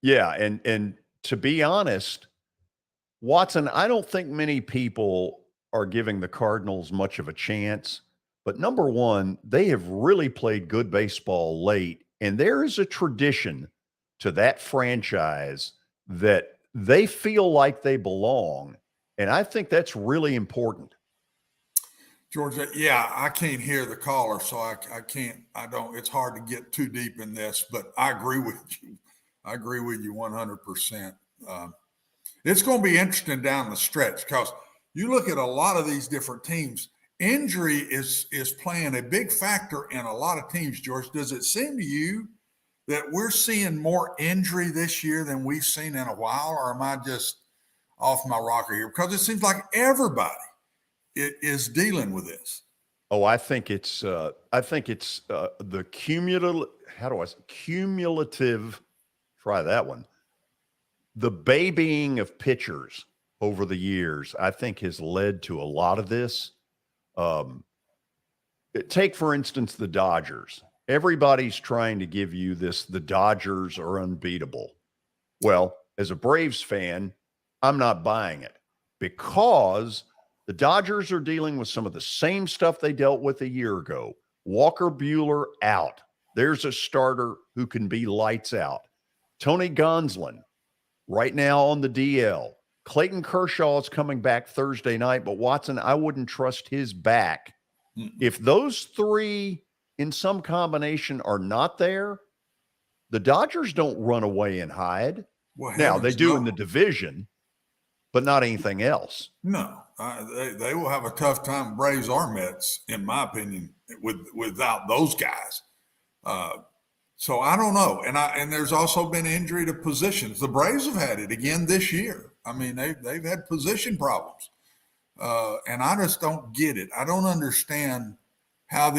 Yeah, and to be honest, Watson, I don't think many people are giving the Cardinals much of a chance. But number one, they have really played good baseball late, and there is a tradition to that franchise that they feel like they belong, and I think that's really important. George, yeah, I can't hear the caller, so I don't, it's hard to get too deep in this, but I agree with you. I agree with you 100%. It's going to be interesting down the stretch because you look at a lot of these different teams. Injury is playing a big factor in a lot of teams, George. Does it seem to you that we're seeing more injury this year than we've seen in a while, or am I just off my rocker here? Because it seems like everybody is dealing with this. Oh, I think it's the cumulative, try that one. The babying of pitchers over the years, I think, has led to a lot of this. Take, for instance, the Dodgers. Everybody's trying to give you this, the Dodgers are unbeatable. Well, as a Braves fan, I'm not buying it because the Dodgers are dealing with some of the same stuff they dealt with a year ago. Walker Buehler out. There's a starter who can be lights out. Tony Gonsolin right now on the DL. Clayton Kershaw is coming back Thursday night, but Watson, I wouldn't trust his back. If those three in some combination are not there, the Dodgers don't run away and hide. Well, now, they do in the division, but not anything else. No, they will have a tough time, Braves or Mets, in my opinion, without those guys. So I don't know. And there's also been injury to positions. The Braves have had it again this year. I mean, they've had position problems. And I just don't get it. I don't understand how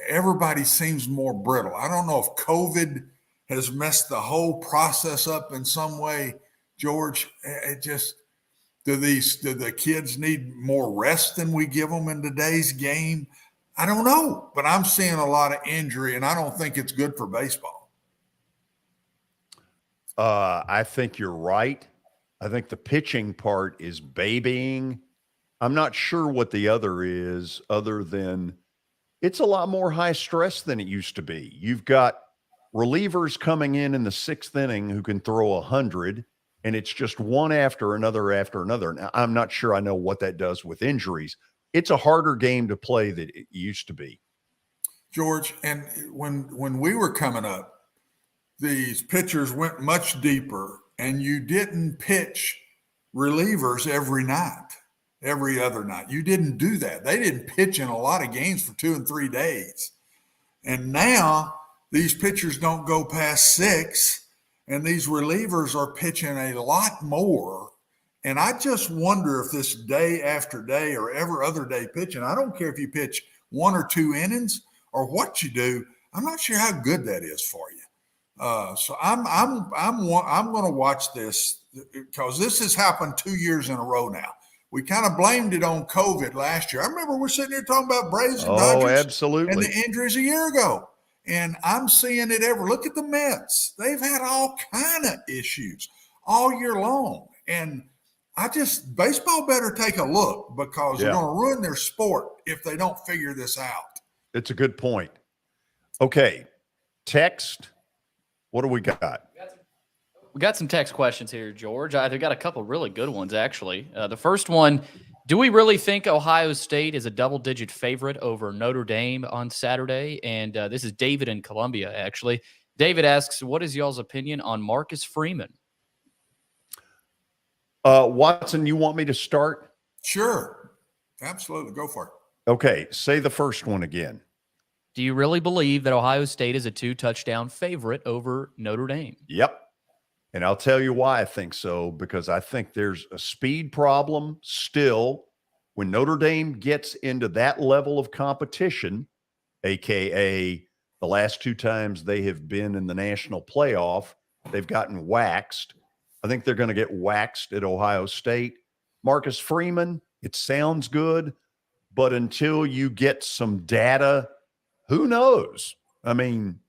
everybody seems more brittle. I don't know if COVID has messed the whole process up in some way, George. Do the kids need more rest than we give them in today's game? I don't know, but I'm seeing a lot of injury, and I don't think it's good for baseball. I think you're right. I think the pitching part is babying. I'm not sure what the other is, other than it's a lot more high stress than it used to be. You've got relievers coming in the sixth inning who can throw 100, and it's just one after another after another. Now, I'm not sure I know what that does with injuries. It's a harder game to play than it used to be. George, and when we were coming up, these pitchers went much deeper, and you didn't pitch relievers every other night. You didn't do that. They didn't pitch in a lot of games for 2 and 3 days. And now these pitchers don't go past 6, and these relievers are pitching a lot more. And I just wonder if this day after day or every other day pitching, I don't care if you pitch 1 or 2 innings or what you do, I'm not sure how good that is for you. So I'm going to watch this because this has happened 2 years in a row now. We kind of blamed it on COVID last year. I remember we're sitting here talking about Braves and Dodgers absolutely. And the injuries a year ago. And I'm seeing it look at the Mets. They've had all kind of issues all year long. And baseball better take a look because they're going to ruin their sport if they don't figure this out. It's a good point. Okay. Text. What do we got? We got some text questions here, George. I've got a couple really good ones, actually. The first one, do we really think Ohio State is a double-digit favorite over Notre Dame on Saturday? And this is David in Columbia, actually. David asks, what is y'all's opinion on Marcus Freeman? Watson, you want me to start? Sure. Absolutely. Go for it. Okay. Say the first one again. Do you really believe that Ohio State is a 2-touchdown favorite over Notre Dame? Yep. And I'll tell you why I think so, because I think there's a speed problem still. When Notre Dame gets into that level of competition, AKA the last 2 times they have been in the national playoff, they've gotten waxed. I think they're going to get waxed at Ohio State. Marcus Freeman, it sounds good, but until you get some data, who knows? I mean,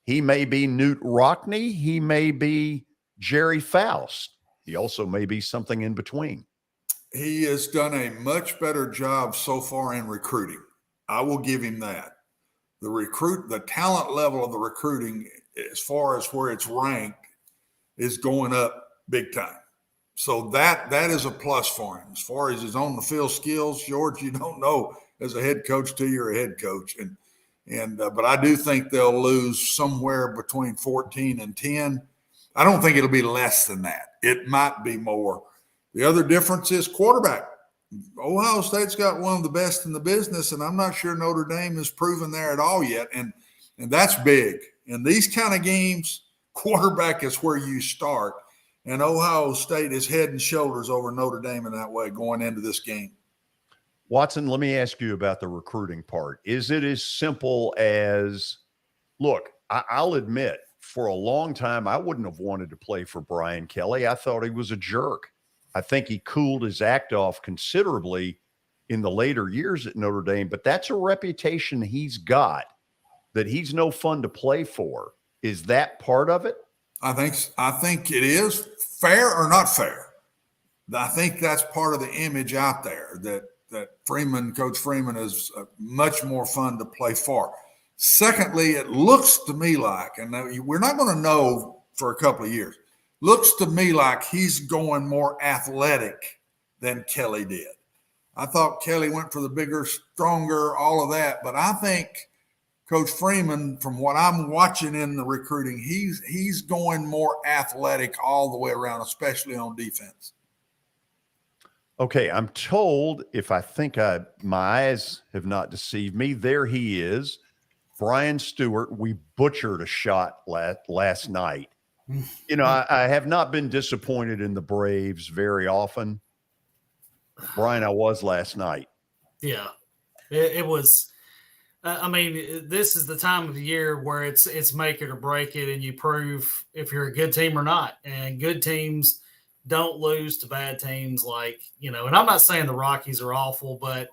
he may be Newt Rockne. He may be Jerry Faust. He also may be something in between. He has done a much better job so far in recruiting. I will give him that. The talent level of the recruiting, as far as where it's ranked, is going up big time. So that is a plus for him. As far as his on the field skills, George, you don't know as a head coach till you're a head coach. But I do think they'll lose somewhere between 14 and 10. I don't think it'll be less than that. It might be more. The other difference is quarterback. Ohio State's got one of the best in the business, and I'm not sure Notre Dame has proven there at all yet. And that's big. In these kind of games, quarterback is where you start. And Ohio State is head and shoulders over Notre Dame in that way going into this game. Watson, let me ask you about the recruiting part. Is it as simple as, look, I'll admit, for a long time, I wouldn't have wanted to play for Brian Kelly. I thought he was a jerk. I think he cooled his act off considerably in the later years at Notre Dame, but that's a reputation he's got that he's no fun to play for. Is that part of it? I think it is fair or not fair. I think that's part of the image out there that Coach Freeman is much more fun to play for. Secondly, it looks to me like, and we're not going to know for a couple of years, looks to me like he's going more athletic than Kelly did. I thought Kelly went for the bigger, stronger, all of that, but I think Coach Freeman, from what I'm watching in the recruiting, he's going more athletic all the way around, especially on defense. Okay, I'm told, if I think my eyes have not deceived me, there he is. Brian Stewart. We butchered a shot last night. You know, I have not been disappointed in the Braves very often. Brian, I was last night. Yeah, it was. I mean, this is the time of the year where it's make it or break it, and you prove if you're a good team or not. And good teams don't lose to bad teams, like, you know. And I'm not saying the Rockies are awful, but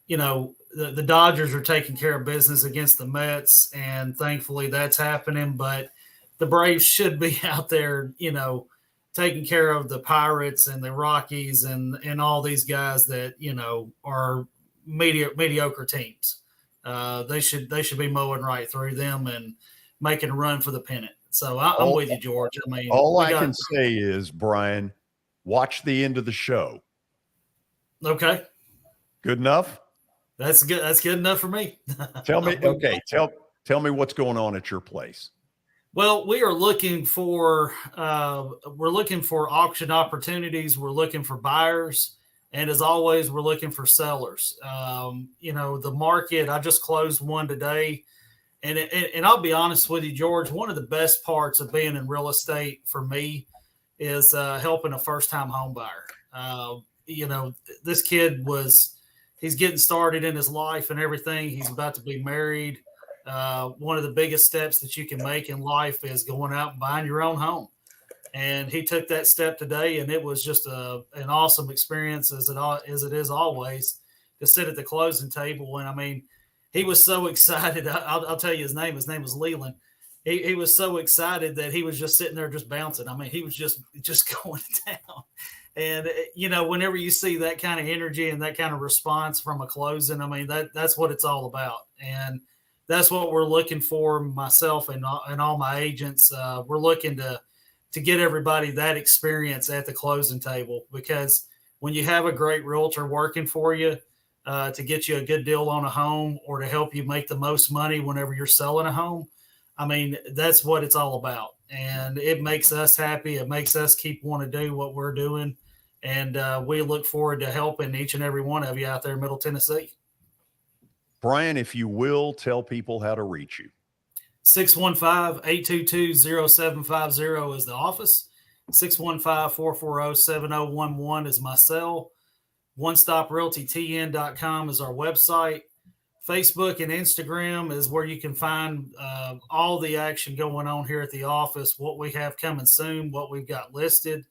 you know, the Dodgers are taking care of business against the Mets, and thankfully that's happening. But the Braves should be out there, you know, taking care of the Pirates and the Rockies and all these guys that, you know, are mediocre teams. They should be mowing right through them and making a run for the pennant. So I'm with you, George. I mean, all I can say is, Brian, watch the end of the show. Okay. Good enough? That's good. That's good enough for me. Tell me, okay, tell me what's going on at your place. Well, we are looking for auction opportunities. We're looking for buyers, and as always, we're looking for sellers. You know, the market. I just closed one today, and I'll be honest with you, George. One of the best parts of being in real estate for me is helping a first-time home buyer. You know, this kid he's getting started in his life and everything. He's about to be married. One of the biggest steps that you can make in life is going out and buying your own home. And he took that step today, and it was just an awesome experience as it is always to sit at the closing table. And I mean, he was so excited. I'll tell you his name. His name was Leland. He was so excited that he was just sitting there just bouncing. I mean, he was just going down. And, you know, whenever you see that kind of energy and that kind of response from a closing, I mean, that's what it's all about. And that's what we're looking for, myself and all my agents. We're looking to get everybody that experience at the closing table, because when you have a great realtor working for you to get you a good deal on a home or to help you make the most money whenever you're selling a home, I mean, that's what it's all about. And it makes us happy. It makes us keep wanting to do what we're doing. And we look forward to helping each and every one of you out there in Middle Tennessee. Brian, if you will, tell people how to reach you. 615-822-0750 is the office. 615-440-7011 is my cell. OneStopRealtyTN.com is our website. Facebook and Instagram is where you can find all the action going on here at the office, what we have coming soon, what we've got listed,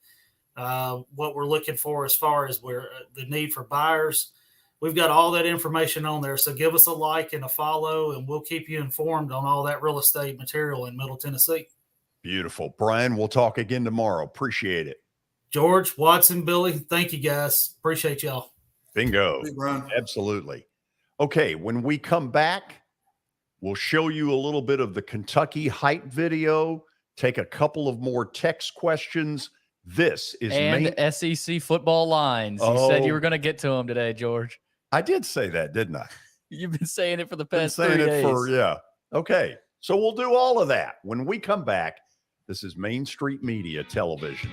what we're looking for as far as the need for buyers. We've got all that information on there. So give us a like and a follow, and we'll keep you informed on all that real estate material in Middle Tennessee. Beautiful. Brian, we'll talk again tomorrow. Appreciate it. George, Watson, Billy, thank you guys. Appreciate y'all. Bingo. Hey, Brian. Absolutely. Okay, when we come back, we'll show you a little bit of the Kentucky hype video, take a couple of more text questions. This is SEC football lines. You said you were going to get to them today, George. I did say that, didn't I? You've been saying it for the past 3 days. Yeah. Okay, so we'll do all of that when we come back. This is Main Street Media Television.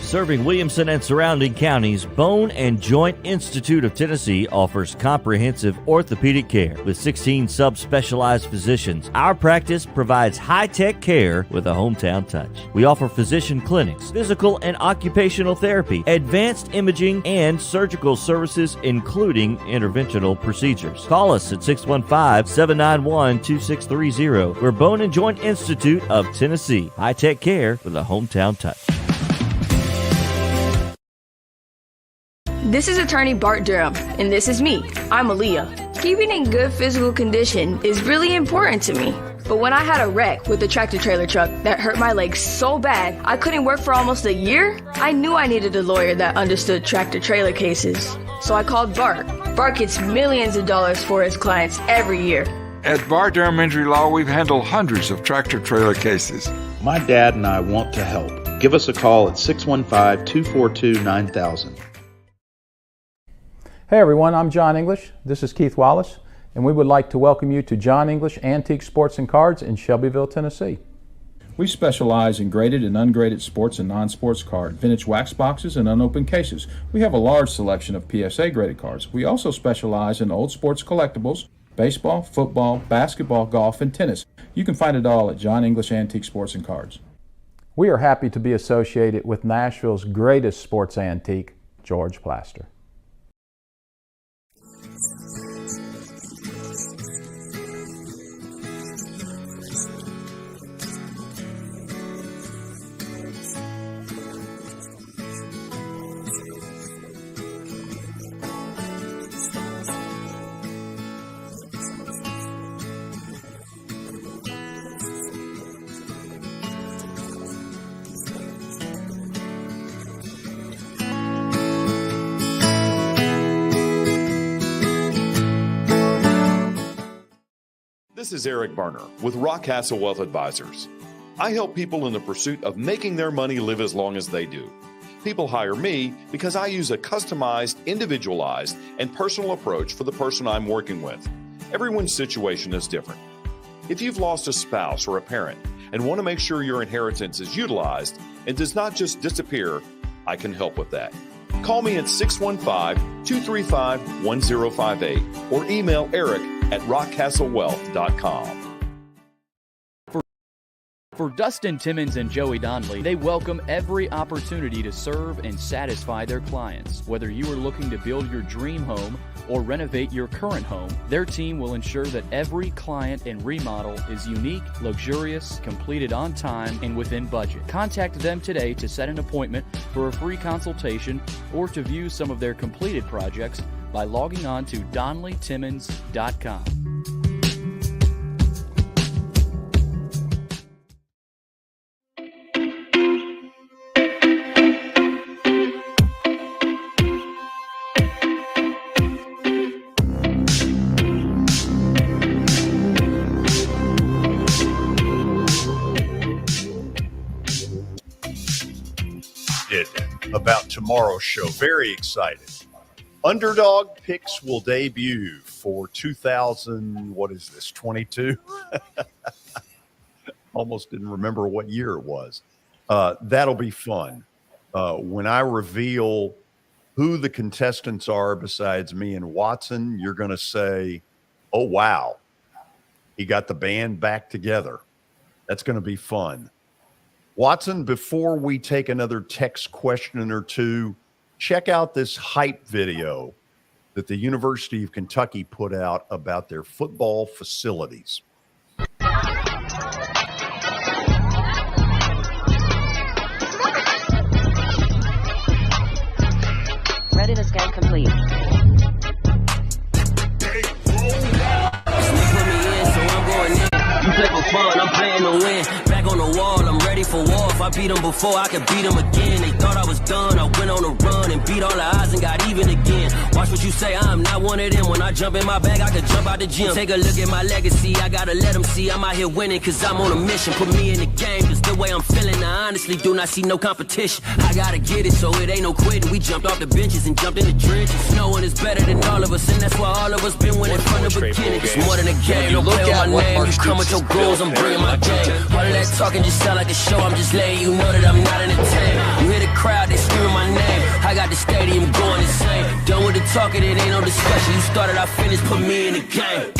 Serving Williamson and surrounding counties, Bone and Joint Institute of Tennessee offers comprehensive orthopedic care with 16 subspecialized physicians. Our practice provides high-tech care with a hometown touch. We offer physician clinics, physical and occupational therapy, advanced imaging, and surgical services, including interventional procedures. Call us at 615-791-2630. We're Bone and Joint Institute of Tennessee. High-tech care with a hometown touch. This is attorney Bart Durham, and this is me. I'm Aaliyah. Keeping in good physical condition is really important to me. But when I had a wreck with a tractor-trailer truck that hurt my legs so bad I couldn't work for almost a year, I knew I needed a lawyer that understood tractor-trailer cases. So I called Bart. Bart gets millions of dollars for his clients every year. At Bart Durham Injury Law, we've handled hundreds of tractor-trailer cases. My dad and I want to help. Give us a call at 615-242-9000. Hey everyone, I'm John English. This is Keith Wallace, and we would like to welcome you to John English Antique Sports and Cards in Shelbyville, Tennessee. We specialize in graded and ungraded sports and non-sports cards, vintage wax boxes, and unopened cases. We have a large selection of PSA graded cards. We also specialize in old sports collectibles, baseball, football, basketball, golf, and tennis. You can find it all at John English Antique Sports and Cards. We are happy to be associated with Nashville's greatest sports antique, George Plaster. This is Eric Barner with Rock Castle Wealth Advisors. I help people in the pursuit of making their money live as long as they do. People hire me because I use a customized, individualized, and personal approach for the person I'm working with. Everyone's situation is different. If you've lost a spouse or a parent and want to make sure your inheritance is utilized and does not just disappear, I can help with that. Call me at 615-235-1058 or email eric@rockcastlewealth.com. For Dustin Timmons and Joey Donnelly, they welcome every opportunity to serve and satisfy their clients. Whether you are looking to build your dream home or renovate your current home, their team will ensure that every client and remodel is unique, luxurious, completed on time, and within budget. Contact them today to set an appointment for a free consultation or to view some of their completed projects by logging on to DonnellyTimmons.com. About tomorrow's show. Very excited. Underdog picks will debut for 22? Almost didn't remember what year it was. That'll be fun. When I reveal who the contestants are besides me and Watson, you're going to say, oh, wow, he got the band back together. That's going to be fun. Watson, before we take another text question or two, check out this hype video that the University of Kentucky put out about their football facilities. Readiness scan complete. You play for fun, I'm playing to win. Back on the wall, I'm ready for war. If I beat them before, I could beat them again. They thought I was done, I went on a run and beat all the odds and got even again. Watch what you say, I'm not one of them. When I jump in my bag, I could jump out the gym. Take a look at my legacy, I gotta let them see I'm out here winning, cause I'm on a mission. Put me in the game, cause the way I'm feeling, I honestly do not see no competition. I gotta get it, so it ain't no quitting. We jumped off the benches and jumped in the trenches. No one is better than all of us, and that's why all of us been winning from the beginning. It's more than a game, don't play on my name. You come with your goals, I'm bringing my game. All of that talking just sound like a show, I'm just letting you know that I'm not entertained. You hear the crowd, they screaming my name. I got the stadium going insane. Done with the talking, it ain't no discussion. You started, I finished, put me in the game.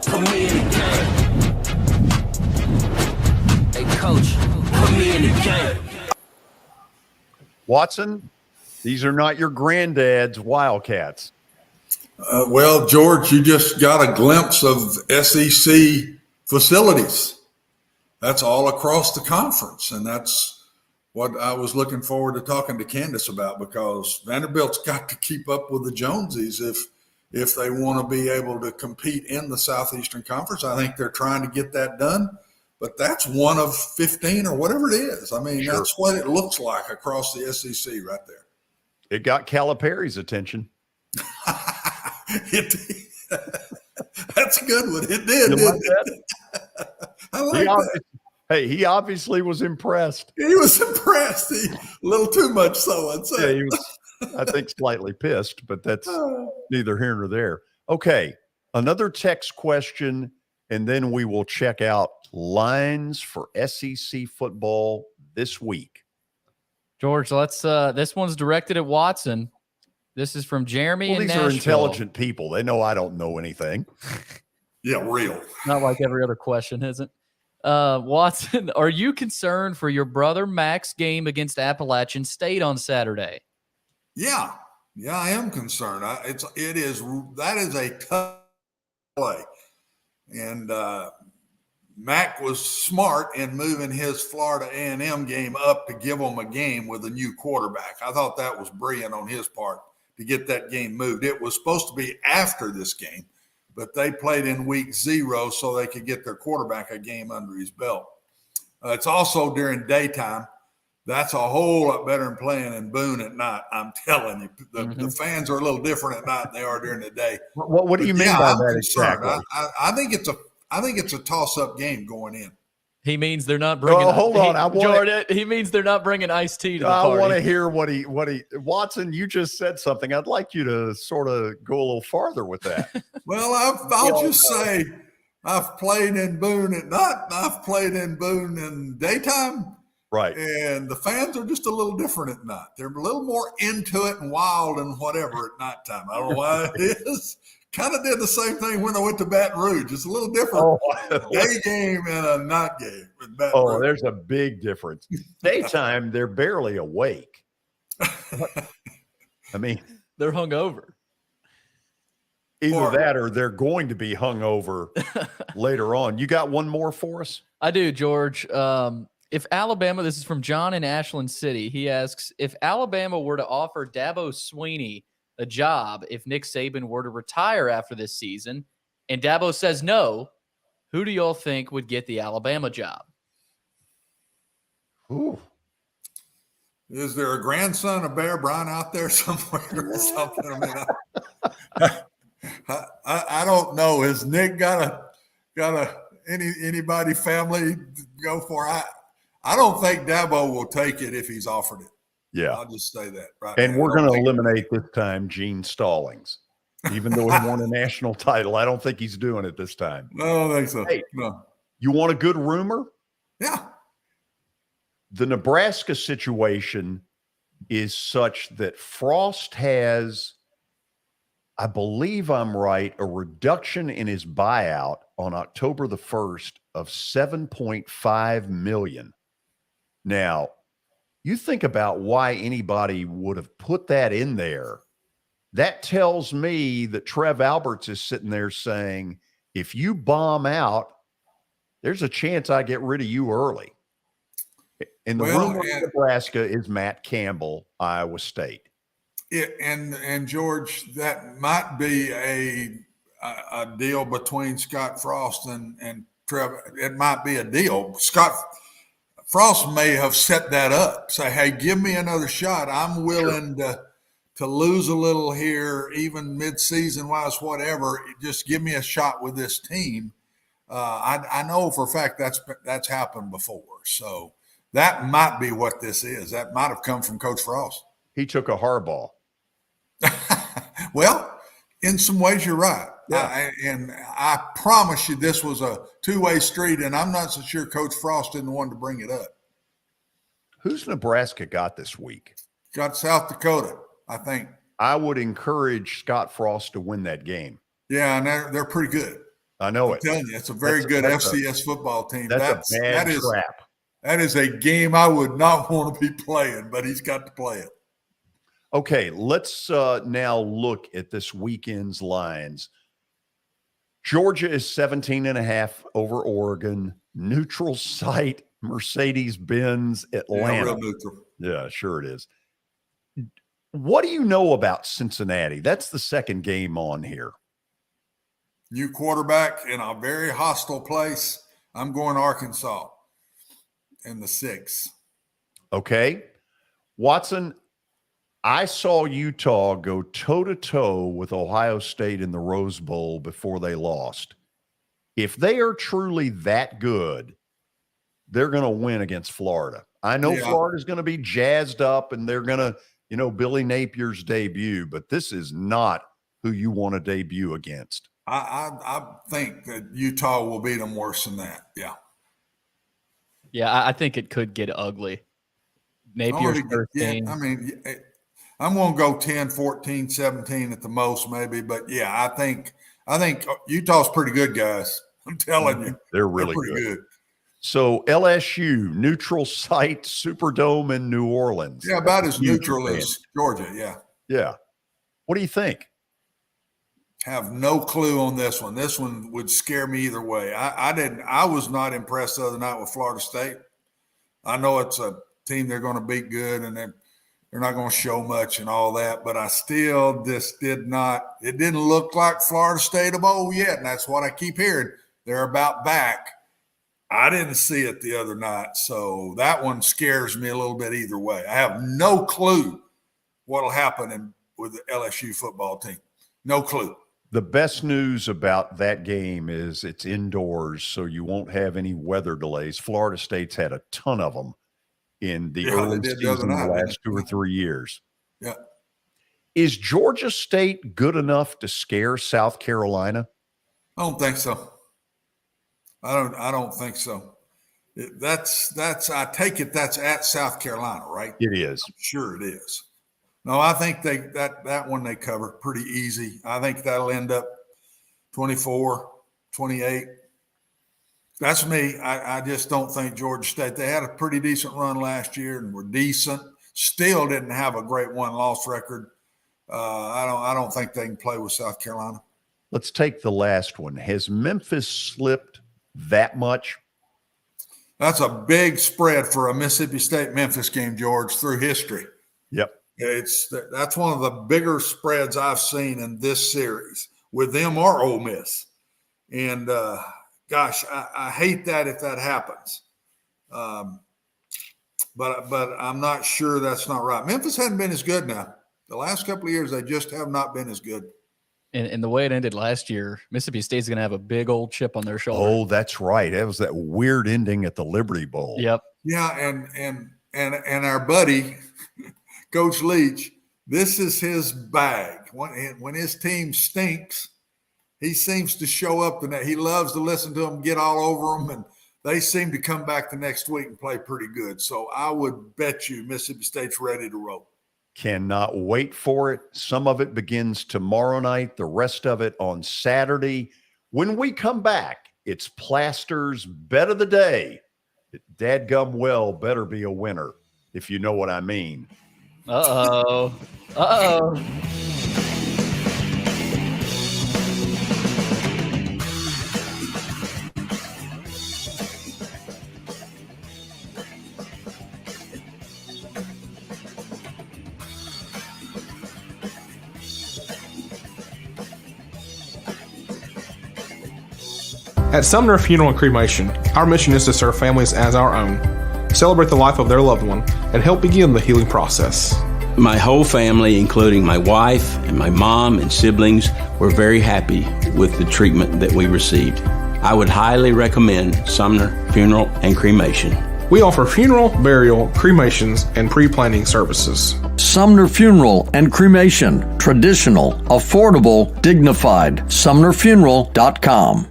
Put me in the game. Hey coach, put me in the game. Watson, these are not your granddad's Wildcats. Well, George, you just got a glimpse of SEC facilities. That's all across the conference. And that's what I was looking forward to talking to Candice about, because Vanderbilt's got to keep up with the Jonesies if they want to be able to compete in the Southeastern Conference. I think they're trying to get that done, but that's one of 15 or whatever it is. I mean, Sure. That's what it looks like across the SEC right there. It got Calipari's attention. That's a good one. It did. You like that? I like that. Hey, he obviously was impressed. He was impressed. A little too much so, I'd say. Yeah, he was, I think, slightly pissed, but that's neither here nor there. Okay, another text question, and then we will check out lines for SEC football this week. George, let's. This one's directed at Watson. This is from Jeremy in These Nashville. are intelligent people. They know I don't know anything. Yeah, real. Not like every other question, is it? Watson, are you concerned for your brother Mac's game against Appalachian State on Saturday? Yeah, I am concerned. That is a tough play, and Mac was smart in moving his Florida A&M game up to give them a game with a new quarterback. I thought that was brilliant on his part to get that game moved. It was supposed to be after this game, but they played in week 0 so they could get their quarterback a game under his belt. It's also during daytime. That's a whole lot better than playing in Boone at night. I'm telling you, the fans are a little different at night than they are during the day. What do you mean by that exactly? I think it's a toss-up game going in. He means they're not bringing. Hold on, Jordan. He means they're not bringing iced tea to the party. I want to hear what he. Watson, you just said something. I'd like you to sort of go a little farther with that. Well, I'll just say I've played in Boone at night. I've played in Boone in daytime. Right. And the fans are just a little different at night. They're a little more into it and wild and whatever at nighttime. I don't know why it is. Kind of did the same thing when I went to Baton Rouge. It's a little different. Day game and a night game. There's a big difference. Daytime, they're barely awake. I mean, they're hungover. Either that or they're going to be hungover later on. You got one more for us? I do, George. If Alabama, this is from John in Ashland City. He asks, if Alabama were to offer Dabo Swinney a job if Nick Saban were to retire after this season, and Dabo says no, who do y'all think would get the Alabama job? Ooh. Is there a grandson of Bear Bryant out there somewhere or something? I mean, I don't know. Has Nick got anybody family to go for? I don't think Dabo will take it if he's offered it. Yeah. I'll just say that. Right. And we're going to eliminate this time Gene Stallings. Even though he won a national title, I don't think he's doing it this time. No, I don't think so. Hey, no. You want a good rumor? Yeah. The Nebraska situation is such that Frost has, I believe I'm right, a reduction in his buyout on October the 1st of $7.5 million. Now, you think about why anybody would have put that in there. That tells me that Trev Alberts is sitting there saying, if you bomb out, there's a chance I get rid of you early. And the rumor in Nebraska is Matt Campbell, Iowa State. Yeah, and George, that might be a deal between Scott Frost and Trevor. It might be a deal. Scott Frost may have set that up. Say, hey, give me another shot. I'm willing to lose a little here, even mid-season wise, whatever. Just give me a shot with this team. I know for a fact that's happened before. So that might be what this is. That might have come from Coach Frost. He took a Harbaugh. Well, in some ways, you're right. Yeah. I promise you this was a two-way street, and I'm not so sure Coach Frost didn't want to bring it up. Who's Nebraska got this week? Got South Dakota, I think. I would encourage Scott Frost to win that game. Yeah, and they're pretty good. I know I'm telling you, it's a very good FCS football team. That's a bad trap. That is a game I would not want to be playing, but he's got to play it. Okay, let's now look at this weekend's lines. Georgia is 17.5 over Oregon. Neutral site, Mercedes-Benz, Atlanta. Yeah, real neutral. Yeah, sure it is. What do you know about Cincinnati? That's the second game on here. New quarterback in a very hostile place. I'm going Arkansas in the 6. Okay. Watson, I saw Utah go toe-to-toe with Ohio State in the Rose Bowl before they lost. If they are truly that good, they're going to win against Florida. I know Florida's going to be jazzed up and they're going to, Billy Napier's debut, but this is not who you want to debut against. I think that Utah will beat them worse than that. Yeah. Yeah, I think it could get ugly. Napier's first game. I mean, I'm going to go 10, 14, 17 at the most, maybe. But yeah, I think Utah's pretty good, guys. I'm telling you, they're really good. So LSU, neutral site, Superdome in New Orleans. Yeah, about as neutral as Georgia. Yeah. Yeah. What do you think? Have no clue on this one. This one would scare me either way. I was not impressed the other night with Florida State. I know it's a team they're going to beat good and they're not going to show much and all that, but I still just it didn't look like Florida State of old yet. And that's what I keep hearing. They're about back. I didn't see it the other night. So that one scares me a little bit either way. I have no clue what'll happen with the LSU football team. No clue. The best news about that game is it's indoors, so you won't have any weather delays. Florida State's had a ton of them in the early season the last 2 or 3 years. Yeah. Is Georgia State good enough to scare South Carolina? I don't think so. I don't think so. I take it that's at South Carolina, right? It is. I'm sure it is. No, I think that one they cover pretty easy. I think that'll end up 24, 28. That's me. I just don't think Georgia State. They had a pretty decent run last year and were decent. Still didn't have a great one-loss record. I don't think they can play with South Carolina. Let's take the last one. Has Memphis slipped that much? That's a big spread for a Mississippi State-Memphis game, George, through history. Yep. That's one of the bigger spreads I've seen in this series with them or Ole Miss. And, gosh, I hate that if that happens. But I'm not sure that's not right. Memphis hadn't been as good now. The last couple of years, they just have not been as good. And the way it ended last year, Mississippi State's going to have a big old chip on their shoulder. Oh, that's right. That was that weird ending at the Liberty Bowl. Yep. Yeah, and our buddy, Coach Leach, this is his bag. When his team stinks, he seems to show up, and he loves to listen to them get all over them, and they seem to come back the next week and play pretty good. So I would bet you Mississippi State's ready to roll. Cannot wait for it. Some of it begins tomorrow night, the rest of it on Saturday. When we come back, it's Plaster's Bet of the Day. Dadgum well better be a winner, if you know what I mean. Uh-oh. Uh-oh. At Sumner Funeral and Cremation, our mission is to serve families as our own, celebrate the life of their loved one, and help begin the healing process. My whole family, including my wife and my mom and siblings, were very happy with the treatment that we received. I would highly recommend Sumner Funeral and Cremation. We offer funeral, burial, cremations, and pre-planning services. Sumner Funeral and Cremation. Traditional, affordable, dignified. SumnerFuneral.com.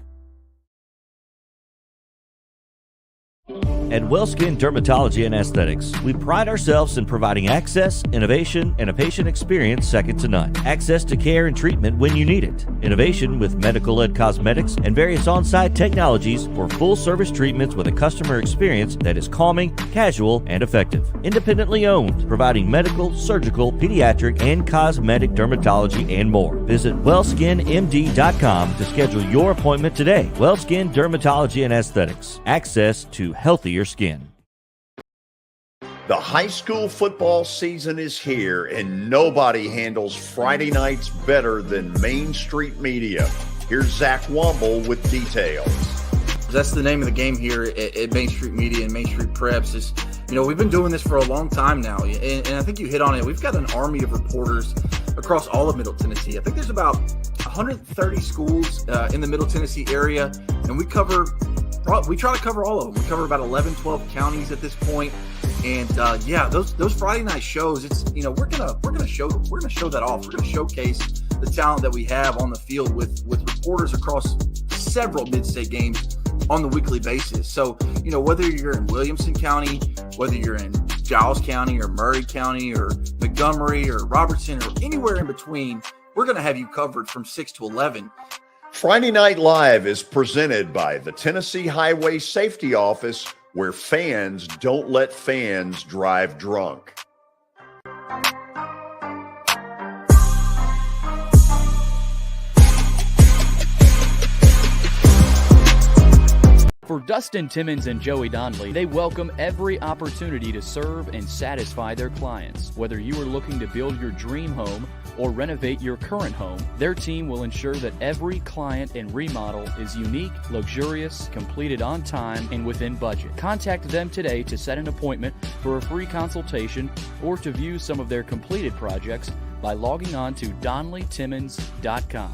At WellSkin Dermatology and Aesthetics, we pride ourselves in providing access, innovation, and a patient experience second to none. Access to care and treatment when you need it. Innovation with medical-led cosmetics and various on-site technologies for full-service treatments with a customer experience that is calming, casual, and effective. Independently owned, providing medical, surgical, pediatric, and cosmetic dermatology and more. Visit WellSkinMD.com to schedule your appointment today. WellSkin Dermatology and Aesthetics. Access to healthier skin. The high school football season is here, and nobody handles Friday nights better than Main Street Media. Here's Zach Womble with details. That's the name of the game here at Main Street Media and Main Street Preps. Is, we've been doing this for a long time now, and I think you hit on it. We've got an army of reporters across all of Middle Tennessee. I think there's about 130 schools in the Middle Tennessee area, and we cover we try to cover all of them. We cover about 11, 12 counties at this point. And those Friday night shows, it's, we're gonna show that off. We're gonna showcase the talent that we have on the field with reporters across several mid-state games on the weekly basis. So, whether you're in Williamson County, whether you're in Giles County or Murray County or Montgomery or Robertson or anywhere in between, we're going to have you covered from 6 to 11. Friday Night Live is presented by the Tennessee Highway Safety Office, where fans don't let fans drive drunk. For Dustin Timmons and Joey Donnelly, they welcome every opportunity to serve and satisfy their clients. Whether you are looking to build your dream home or renovate your current home, their team will ensure that every client and remodel is unique, luxurious, completed on time, and within budget. Contact them today to set an appointment for a free consultation or to view some of their completed projects by logging on to DonnellyTimmons.com.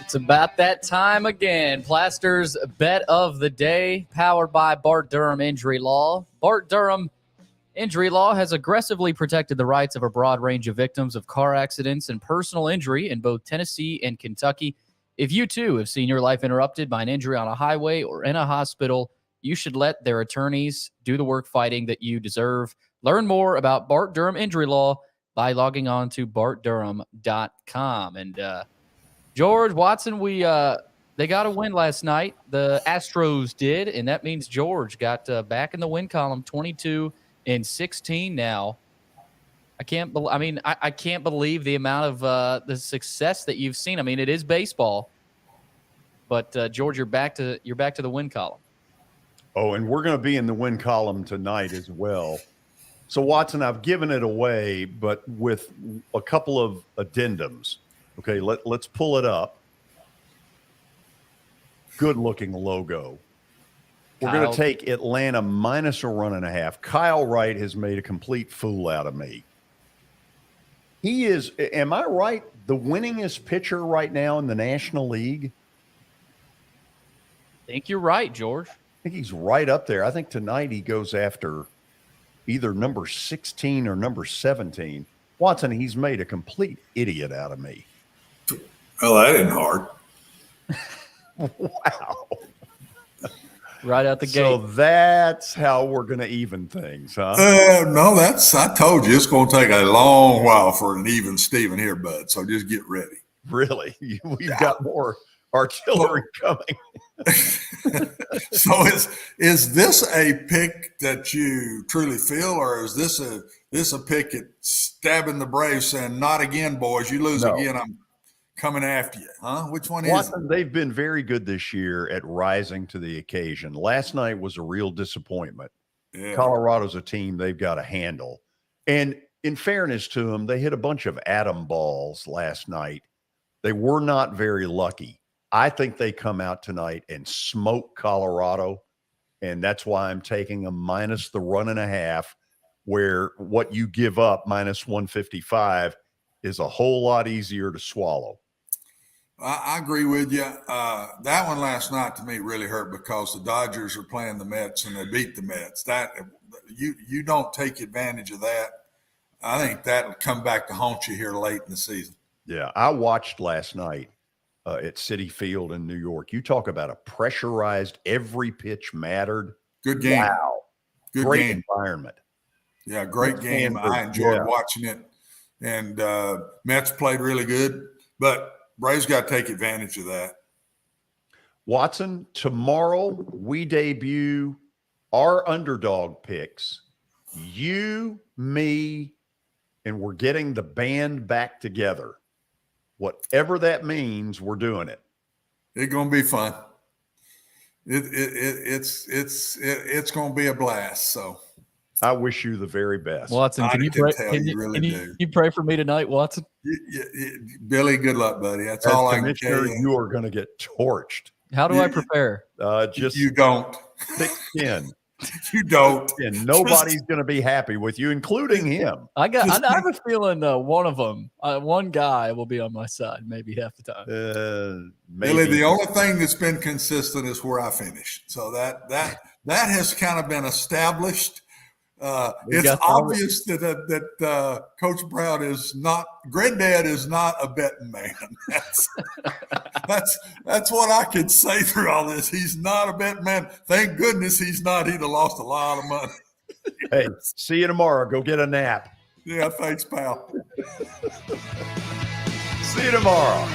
It's about that time again. Plaster's bet of the day, powered by Bart Durham Injury Law. Bart Durham Injury Law has aggressively protected the rights of a broad range of victims of car accidents and personal injury in both Tennessee and Kentucky. If you, too, have seen your life interrupted by an injury on a highway or in a hospital, you should let their attorneys do the work fighting that you deserve. Learn more about Bart Durham Injury Law by logging on to bartdurham.com. And, George Watson, they got a win last night. The Astros did, and that means George got back in the win column, 22-16 now. I can't believe the amount of the success that you've seen. I mean, it is baseball, but George, you're back to the win column. Oh, and we're going to be in the win column tonight as well. So, Watson, I've given it away, but with a couple of addendums. Okay, let's pull it up. Good-looking logo. We're going to take Atlanta minus a run and a half. Kyle Wright has made a complete fool out of me. He is, am I right, the winningest pitcher right now in the National League? I think you're right, George. I think he's right up there. I think tonight he goes after either number 16 or number 17. Watson, he's made a complete idiot out of me. Well, that ain't hard. Wow. Right out the gate. So that's how we're going to even things, huh? No, I told you it's going to take a long while for an even Steven here, bud. So just get ready. Really? We've got more artillery coming. So is this a pick that you truly feel, or is this a pick at stabbing the Braves saying, not again, boys, you lose again, I'm coming after you, huh? Which one is it? They've been very good this year at rising to the occasion. Last night was a real disappointment. Yeah. Colorado's a team they've got to handle. And in fairness to them, they hit a bunch of atom balls last night. They were not very lucky. I think they come out tonight and smoke Colorado, and that's why I'm taking them minus the run and a half, where what you give up minus 155 is a whole lot easier to swallow. I agree with you. That one last night to me really hurt because the Dodgers are playing the Mets and they beat the Mets. That you don't take advantage of that. I think that'll come back to haunt you here late in the season. Yeah, I watched last night at Citi Field in New York. You talk about a pressurized, every pitch mattered. Good game. Wow. Good Great game. environment. Yeah, great game. I enjoyed watching it. And Mets played really good, but Braves got to take advantage of that. Watson, tomorrow we debut our underdog picks. You, me, and we're getting the band back together. Whatever that means, we're doing it. It's going to be fun. It's going to be a blast. So I wish you the very best. Watson, can you pray? Can you pray for me tonight, Watson? Billy, good luck, buddy. That's all I can tell you. You are going to get torched. How do I prepare? Just you don't. Thick skin. You don't. And nobody's going to be happy with you, including him. I have a feeling one of them, one guy will be on my side maybe half the time. Billy, the only thing that's been consistent is where I finished. So that has kind of been established. It's obvious that Coach Brown is not, Granddad is not a betting man. That's what I can say through all this. He's not a betting man. Thank goodness he's not. He'd have lost a lot of money. Hey, see you tomorrow. Go get a nap. Yeah, thanks, pal. See you tomorrow.